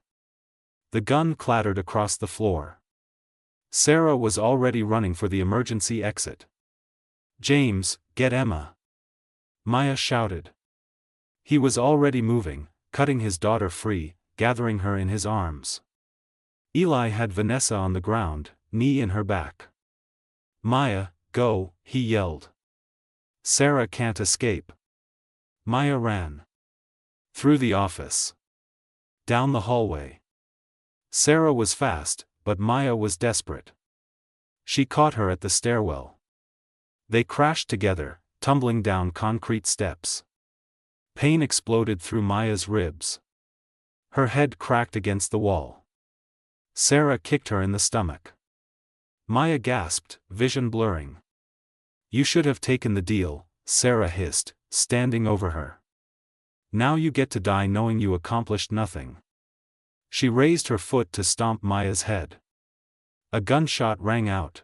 The gun clattered across the floor. Sarah was already running for the emergency exit. James, get Emma! Maya shouted. He was already moving, cutting his daughter free, gathering her in his arms. Eli had Vanessa on the ground, knee in her back. Maya, go, he yelled. Sarah can't escape. Maya ran. Through the office. Down the hallway. Sarah was fast, but Maya was desperate. She caught her at the stairwell. They crashed together, tumbling down concrete steps. Pain exploded through Maya's ribs. Her head cracked against the wall. Sarah kicked her in the stomach. Maya gasped, vision blurring. You should have taken the deal, Sarah hissed, standing over her. Now you get to die knowing you accomplished nothing. She raised her foot to stomp Maya's head. A gunshot rang out.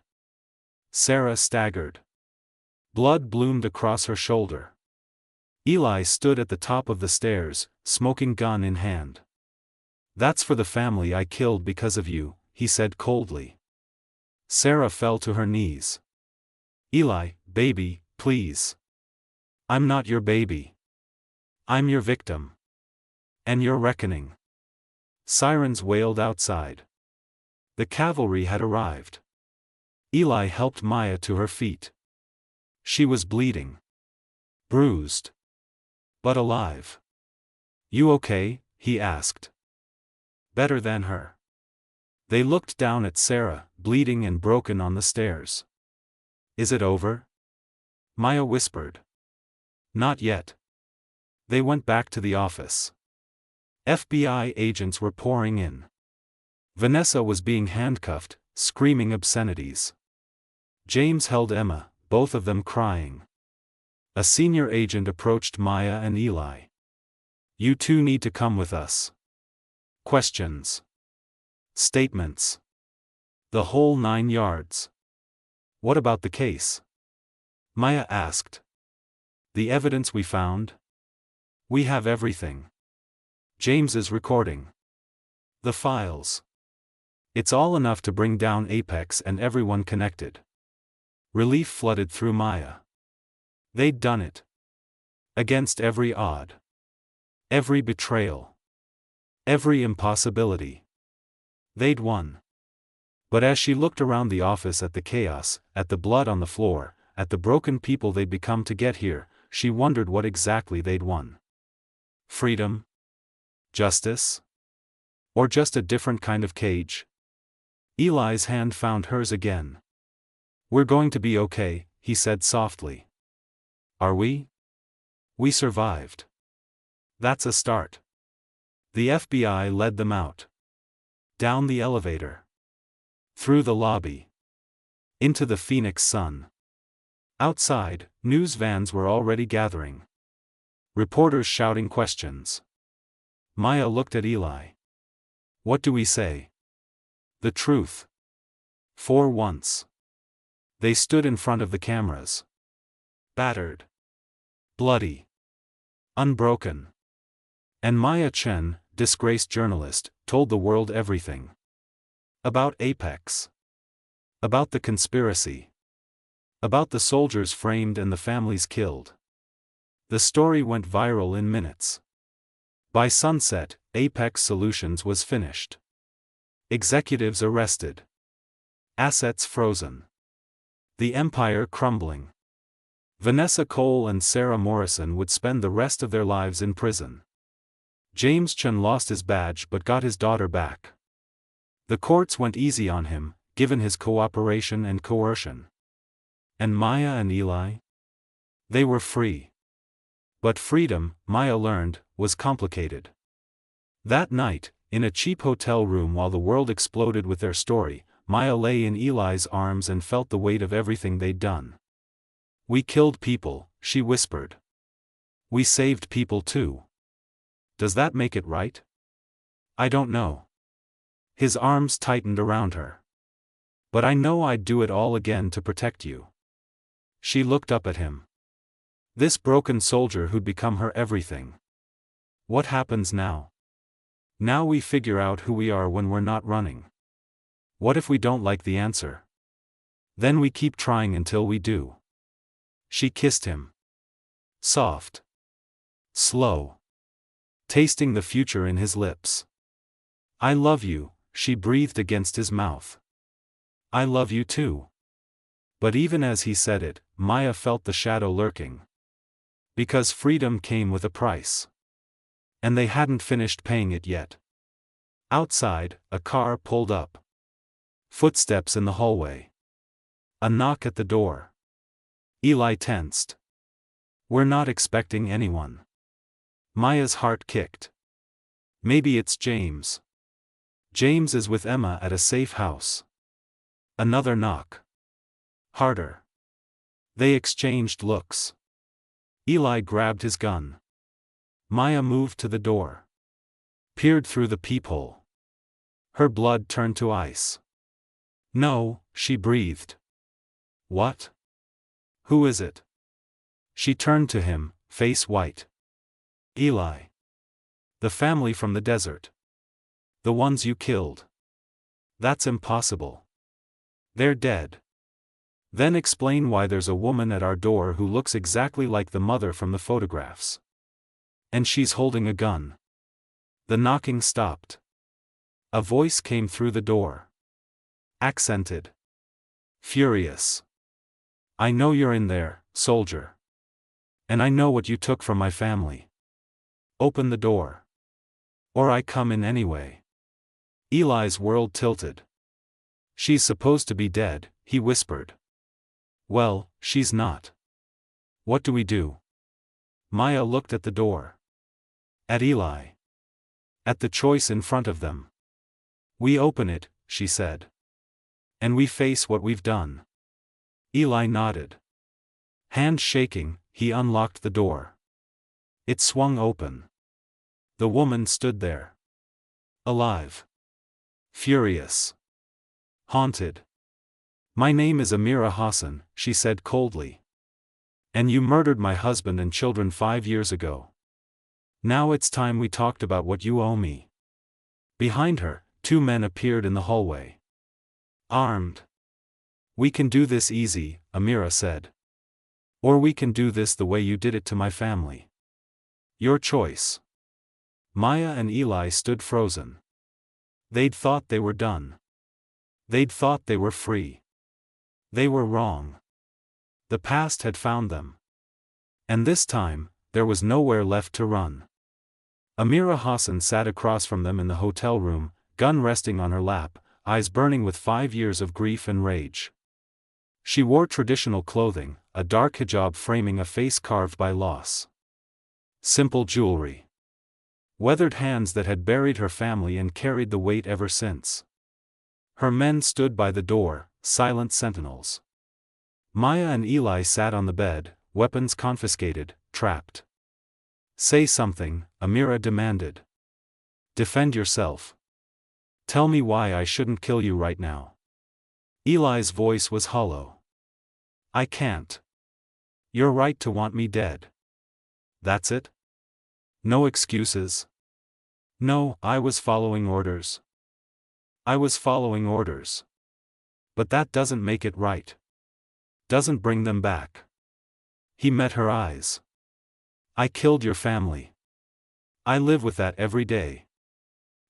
Sarah staggered. Blood bloomed across her shoulder. Eli stood at the top of the stairs, smoking gun in hand. That's for the family I killed because of you, he said coldly. Sarah fell to her knees. Eli, baby, please. I'm not your baby. I'm your victim. And your reckoning. Sirens wailed outside. The cavalry had arrived. Eli helped Maya to her feet. She was bleeding. Bruised. But alive. You okay? He asked. Better than her. They looked down at Sarah, bleeding and broken on the stairs. Is it over? Maya whispered. Not yet. They went back to the office. FBI agents were pouring in. Vanessa was being handcuffed, screaming obscenities. James held Emma, both of them crying. A senior agent approached Maya and Eli. You two need to come with us. Questions. Statements. The whole 9 yards. What about the case? Maya asked. The evidence we found? We have everything. James's recording. The files. It's all enough to bring down Apex and everyone connected. Relief flooded through Maya. They'd done it. Against every odd. Every betrayal. Every impossibility. They'd won. But as she looked around the office at the chaos, at the blood on the floor, at the broken people they'd become to get here, she wondered what exactly they'd won. Freedom? Justice? Or just a different kind of cage? Eli's hand found hers again. We're going to be okay, he said softly. Are we? We survived. That's a start. The FBI led them out. Down the elevator. Through the lobby. Into the Phoenix sun. Outside, news vans were already gathering. Reporters shouting questions. Maya looked at Eli. What do we say? The truth. For once. They stood in front of the cameras. Battered. Bloody. Unbroken. And Maya Chen, disgraced journalist, told the world everything. About Apex. About the conspiracy. About the soldiers framed and the families killed. The story went viral in minutes. By sunset, Apex Solutions was finished. Executives arrested. Assets frozen. The empire crumbling. Vanessa Cole and Sarah Morrison would spend the rest of their lives in prison. James Chen lost his badge but got his daughter back. The courts went easy on him, given his cooperation and coercion. And Maya and Eli? They were free. But freedom, Maya learned, was complicated. That night, in a cheap hotel room while the world exploded with their story, Maya lay in Eli's arms and felt the weight of everything they'd done. "We killed people," she whispered. "We saved people too. Does that make it right?" "I don't know." His arms tightened around her. "But I know I'd do it all again to protect you." She looked up at him. This broken soldier who'd become her everything. "What happens now?" "Now we figure out who we are when we're not running. What if we don't like the answer? Then we keep trying until we do." She kissed him. Soft. Slow. Tasting the future in his lips. "I love you," she breathed against his mouth. "I love you too." But even as he said it, Maya felt the shadow lurking. Because freedom came with a price. And they hadn't finished paying it yet. Outside, a car pulled up. Footsteps in the hallway. A knock at the door. Eli tensed. "We're not expecting anyone." Maya's heart kicked. Maybe it's James. James is with Emma at a safe house. Another knock. Harder. They exchanged looks. Eli grabbed his gun. Maya moved to the door. Peered through the peephole. Her blood turned to ice. "No," she breathed. "What? Who is it?" She turned to him, face white. "Eli. The family from the desert. The ones you killed." "That's impossible. They're dead." "Then explain why there's a woman at our door who looks exactly like the mother from the photographs. And she's holding a gun." The knocking stopped. A voice came through the door. Accented. Furious. "I know you're in there, soldier. And I know what you took from my family. Open the door. Or I come in anyway." Eli's world tilted. "She's supposed to be dead," he whispered. "Well, she's not. What do we do?" Maya looked at the door. At Eli. At the choice in front of them. "We open it," she said. "And we face what we've done." Eli nodded. Hand shaking, he unlocked the door. It swung open. The woman stood there. Alive. Furious. Haunted. "My name is Amira Hassan," she said coldly. "And you murdered my husband and children 5 years ago. Now it's time we talked about what you owe me." Behind her, 2 men appeared in the hallway. Armed. "We can do this easy," Amira said. "Or we can do this the way you did it to my family. Your choice." Maya and Eli stood frozen. They'd thought they were done. They'd thought they were free. They were wrong. The past had found them. And this time, there was nowhere left to run. Amira Hassan sat across from them in the hotel room, gun resting on her lap, eyes burning with 5 years of grief and rage. She wore traditional clothing, a dark hijab framing a face carved by loss. Simple jewelry. Weathered hands that had buried her family and carried the weight ever since. Her men stood by the door, silent sentinels. Maya and Eli sat on the bed, weapons confiscated, trapped. "Say something," Amira demanded. "Defend yourself. Tell me why I shouldn't kill you right now." Eli's voice was hollow. "I can't. You're right to want me dead. That's it?" No excuses. No, I was following orders. I was following orders. But that doesn't make it right. Doesn't bring them back. He met her eyes. I killed your family. I live with that every day.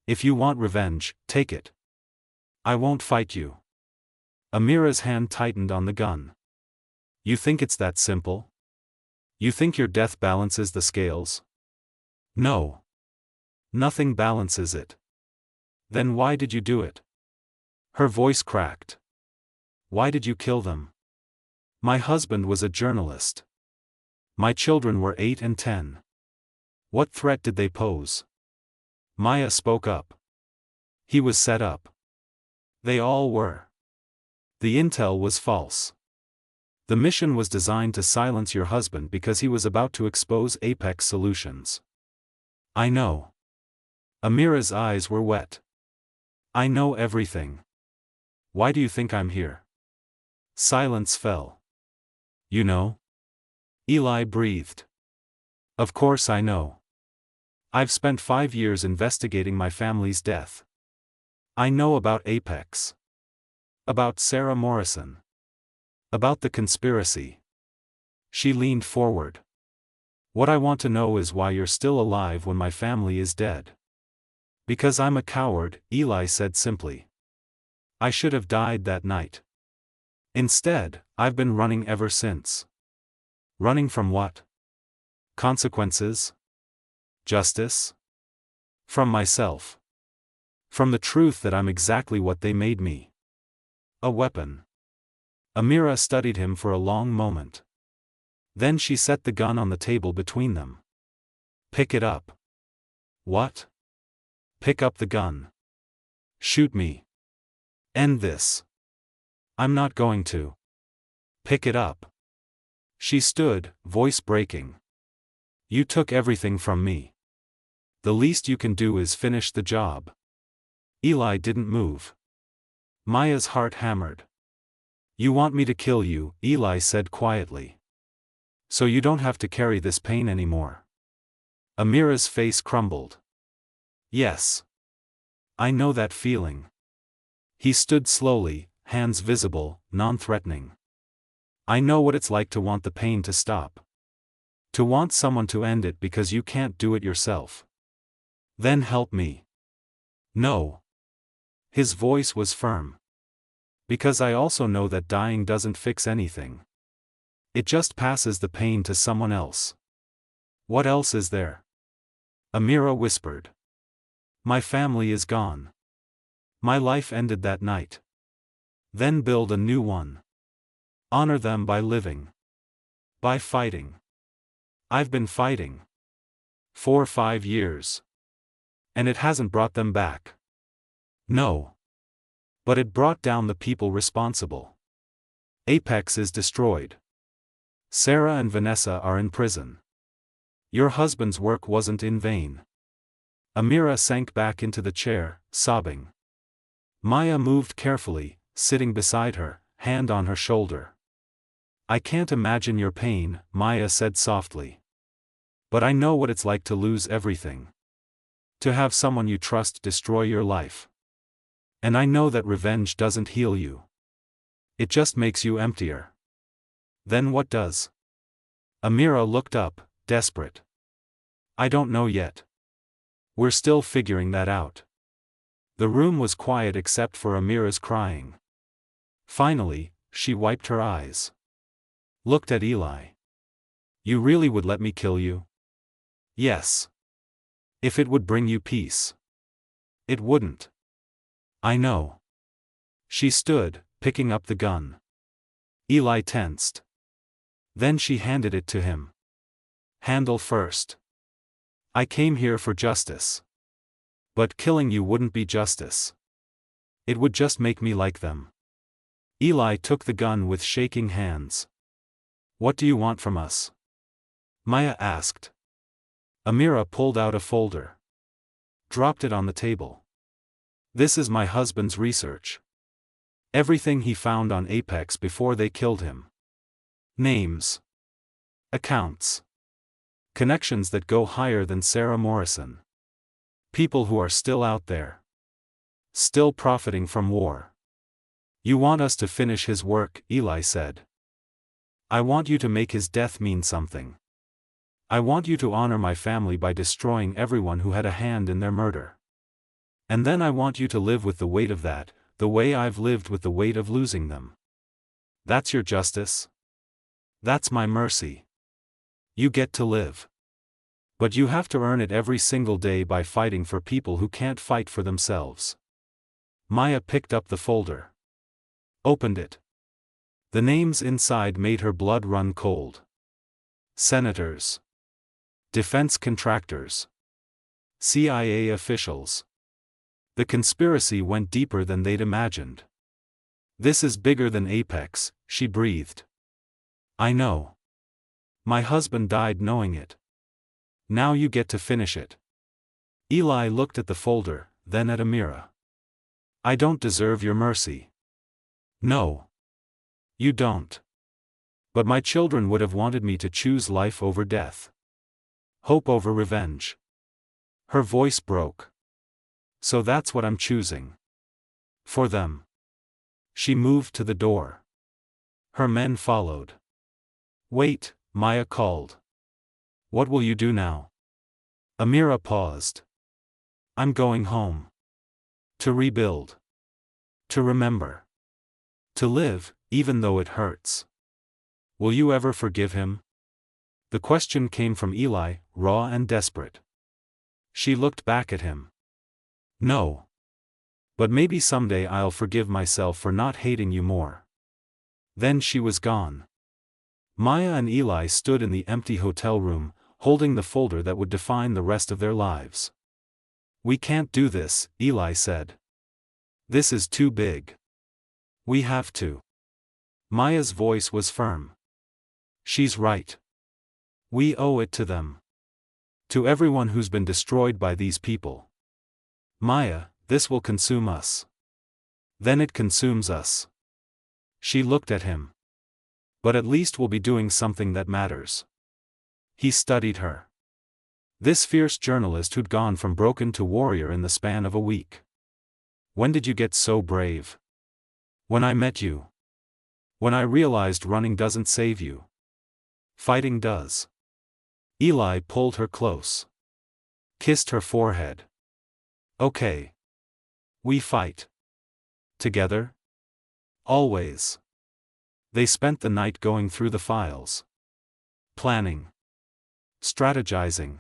If you want revenge, take it. I won't fight you. Amira's hand tightened on the gun. You think it's that simple? You think your death balances the scales? No. Nothing balances it. Then why did you do it? Her voice cracked. Why did you kill them? My husband was a journalist. My children were 8 and 10. What threat did they pose? Maya spoke up. He was set up. They all were. The intel was false. The mission was designed to silence your husband because he was about to expose Apex Solutions. I know. Amira's eyes were wet. I know everything. Why do you think I'm here? Silence fell. You know? Eli breathed. Of course I know. I've spent 5 years investigating my family's death. I know about Apex. About Sarah Morrison. About the conspiracy. She leaned forward. What I want to know is why you're still alive when my family is dead. Because I'm a coward, Eli said simply. I should have died that night. Instead, I've been running ever since. Running from what? Consequences? Justice? From myself. From the truth that I'm exactly what they made me. A weapon. Amira studied him for a long moment. Then she set the gun on the table between them. Pick it up. What? Pick up the gun. Shoot me. End this. I'm not going to. Pick it up. She stood, voice breaking. You took everything from me. The least you can do is finish the job. Eli didn't move. Maya's heart hammered. You want me to kill you, Eli said quietly. So you don't have to carry this pain anymore. Amira's face crumbled. Yes. I know that feeling. He stood slowly, hands visible, non-threatening. I know what it's like to want the pain to stop. To want someone to end it because you can't do it yourself. Then help me. No. His voice was firm. Because I also know that dying doesn't fix anything. It just passes the pain to someone else. What else is there? Amira whispered. My family is gone. My life ended that night. Then build a new one. Honor them by living. By fighting. I've been fighting. For 5 years. And it hasn't brought them back. No. But it brought down the people responsible. Apex is destroyed. Sarah and Vanessa are in prison. Your husband's work wasn't in vain. Amira sank back into the chair, sobbing. Maya moved carefully, sitting beside her, hand on her shoulder. I can't imagine your pain, Maya said softly. But I know what it's like to lose everything. To have someone you trust destroy your life. And I know that revenge doesn't heal you. It just makes you emptier. Then what does? Amira looked up, desperate. I don't know yet. We're still figuring that out. The room was quiet except for Amira's crying. Finally, she wiped her eyes. Looked at Eli. You really would let me kill you? Yes. If it would bring you peace. It wouldn't. I know. She stood, picking up the gun. Eli tensed. Then she handed it to him. Handle first. I came here for justice. But killing you wouldn't be justice. It would just make me like them. Eli took the gun with shaking hands. What do you want from us? Maya asked. Amira pulled out a folder. Dropped it on the table. This is my husband's research. Everything he found on Apex before they killed him. Names. Accounts. Connections that go higher than Sarah Morrison. People who are still out there. Still profiting from war. You want us to finish his work, Eli said. I want you to make his death mean something. I want you to honor my family by destroying everyone who had a hand in their murder. And then I want you to live with the weight of that, the way I've lived with the weight of losing them. That's your justice? That's my mercy. You get to live. But you have to earn it every single day by fighting for people who can't fight for themselves. Maya picked up the folder. Opened it. The names inside made her blood run cold. Senators. Defense contractors. CIA officials. The conspiracy went deeper than they'd imagined. This is bigger than Apex, she breathed. I know. My husband died knowing it. Now you get to finish it. Eli looked at the folder, then at Amira. I don't deserve your mercy. No. You don't. But my children would have wanted me to choose life over death. Hope over revenge. Her voice broke. So that's what I'm choosing. For them. She moved to the door. Her men followed. Wait, Maya called. What will you do now? Amira paused. I'm going home. To rebuild. To remember. To live, even though it hurts. Will you ever forgive him? The question came from Eli, raw and desperate. She looked back at him. No. But maybe someday I'll forgive myself for not hating you more. Then she was gone. Maya and Eli stood in the empty hotel room, holding the folder that would define the rest of their lives. We can't do this, Eli said. This is too big. We have to. Maya's voice was firm. She's right. We owe it to them. To everyone who's been destroyed by these people. Maya, this will consume us. Then it consumes us. She looked at him. But at least we'll be doing something that matters. He studied her. This fierce journalist who'd gone from broken to warrior in the span of a week. When did you get so brave? When I met you. When I realized running doesn't save you. Fighting does. Eli pulled her close. Kissed her forehead. Okay. We fight. Together? Always. They spent the night going through the files. Planning. Strategizing.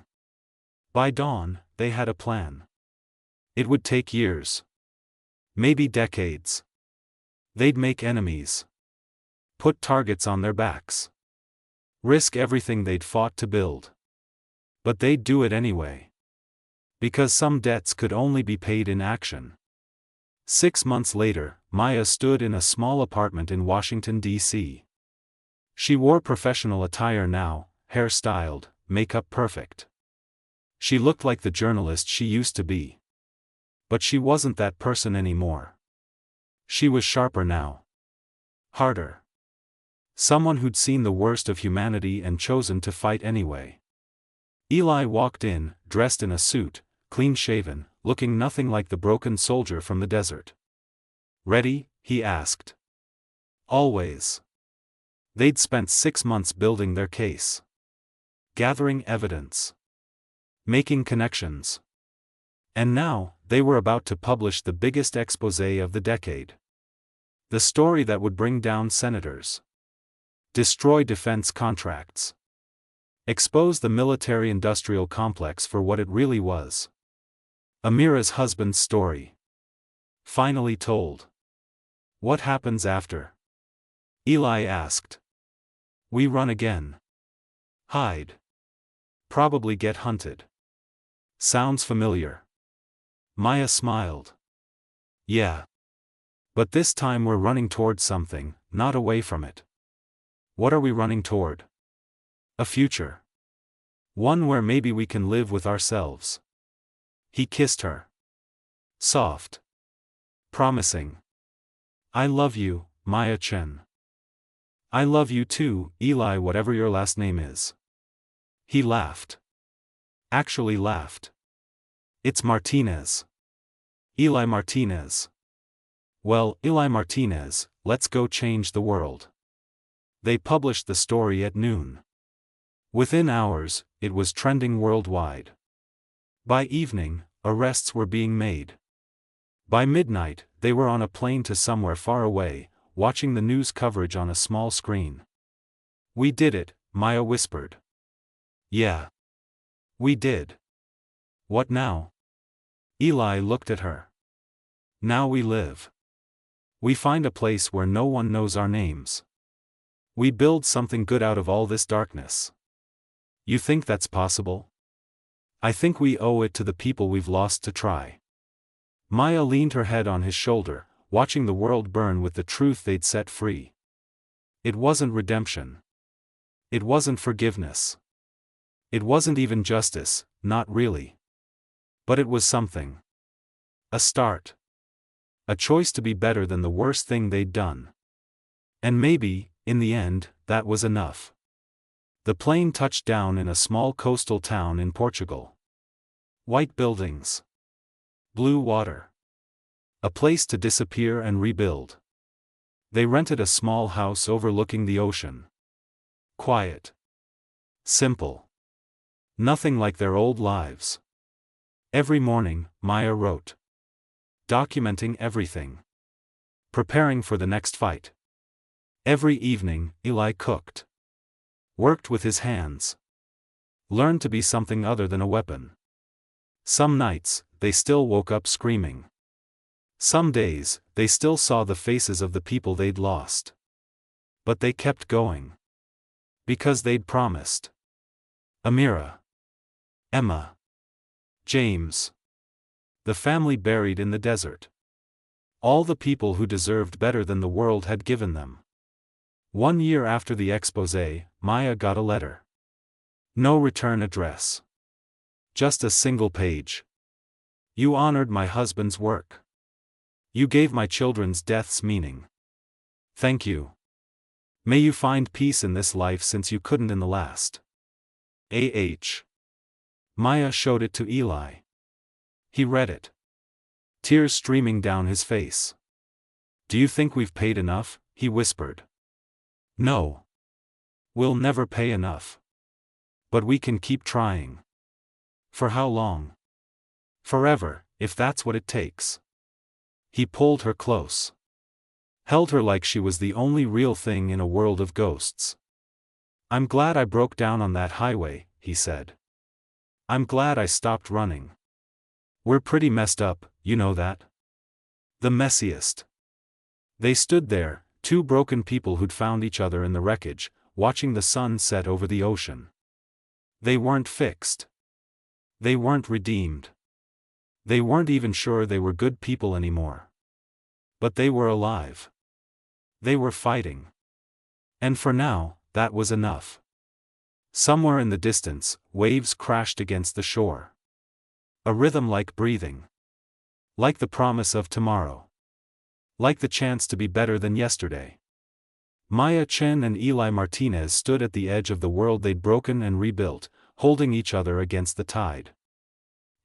By dawn, they had a plan. It would take years. Maybe decades. They'd make enemies. Put targets on their backs. Risk everything they'd fought to build. But they'd do it anyway. Because some debts could only be paid in action. 6 months later, Maya stood in a small apartment in Washington, D.C. She wore professional attire now, hair styled, makeup perfect. She looked like the journalist she used to be. But she wasn't that person anymore. She was sharper now. Harder. Someone who'd seen the worst of humanity and chosen to fight anyway. Eli walked in, dressed in a suit, clean-shaven, looking nothing like the broken soldier from the desert. Ready? He asked. Always. They'd spent 6 months building their case. Gathering evidence. Making connections. And now, they were about to publish the biggest exposé of the decade. The story that would bring down senators. Destroy defense contracts. Expose the military-industrial complex for what it really was. Amira's husband's story. Finally told. What happens after? Eli asked. We run again. Hide. Probably get hunted. Sounds familiar. Maya smiled. Yeah. But this time we're running toward something, not away from it. What are we running toward? A future. One where maybe we can live with ourselves. He kissed her. Soft. Promising. I love you, Maya Chen. I love you too, Eli, whatever your last name is. He laughed. Actually laughed. It's Martinez. Eli Martinez. Well, Eli Martinez, let's go change the world. They published the story at noon. Within hours, it was trending worldwide. By evening, arrests were being made. By midnight, they were on a plane to somewhere far away, watching the news coverage on a small screen. We did it, Maya whispered. Yeah. We did. What now? Eli looked at her. Now we live. We find a place where no one knows our names. We build something good out of all this darkness. You think that's possible? I think we owe it to the people we've lost to try. Maya leaned her head on his shoulder, watching the world burn with the truth they'd set free. It wasn't redemption. It wasn't forgiveness. It wasn't even justice, not really. But it was something. A start. A choice to be better than the worst thing they'd done. And maybe, in the end, that was enough. The plane touched down in a small coastal town in Portugal. White buildings. Blue water. A place to disappear and rebuild. They rented a small house overlooking the ocean. Quiet. Simple. Nothing like their old lives. Every morning, Maya wrote. Documenting everything. Preparing for the next fight. Every evening, Eli cooked. Worked with his hands. Learned to be something other than a weapon. Some nights, they still woke up screaming. Some days, they still saw the faces of the people they'd lost. But they kept going. Because they'd promised. Amira. Emma. James. The family buried in the desert. All the people who deserved better than the world had given them. 1 year after the exposé, Maya got a letter. No return address. Just a single page. You honored my husband's work. You gave my children's deaths meaning. Thank you. May you find peace in this life since you couldn't in the last. A.H. Maya showed it to Eli. He read it. Tears streaming down his face. Do you think we've paid enough? He whispered. No. We'll never pay enough. But we can keep trying. For how long? Forever, if that's what it takes. He pulled her close. Held her like she was the only real thing in a world of ghosts. I'm glad I broke down on that highway, he said. I'm glad I stopped running. We're pretty messed up, you know that? The messiest. They stood there, two broken people who'd found each other in the wreckage, watching the sun set over the ocean. They weren't fixed. They weren't redeemed. They weren't even sure they were good people anymore. But they were alive. They were fighting. And for now, that was enough. Somewhere in the distance, waves crashed against the shore. A rhythm like breathing. Like the promise of tomorrow. Like the chance to be better than yesterday. Maya Chen and Eli Martinez stood at the edge of the world they'd broken and rebuilt, holding each other against the tide.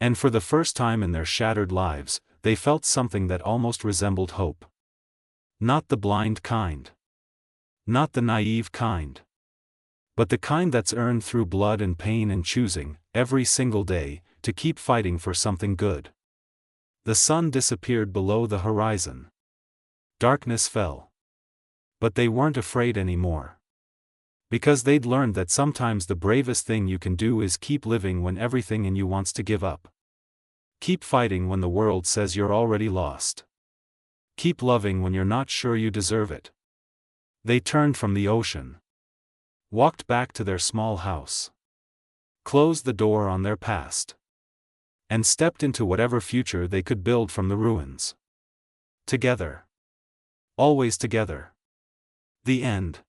And for the first time in their shattered lives, they felt something that almost resembled hope. Not the blind kind. Not the naive kind. But the kind that's earned through blood and pain and choosing, every single day, to keep fighting for something good. The sun disappeared below the horizon. Darkness fell. But they weren't afraid anymore. Because they'd learned that sometimes the bravest thing you can do is keep living when everything in you wants to give up. Keep fighting when the world says you're already lost. Keep loving when you're not sure you deserve it. They turned from the ocean. Walked back to their small house. Closed the door on their past. And stepped into whatever future they could build from the ruins. Together. Always together. The end.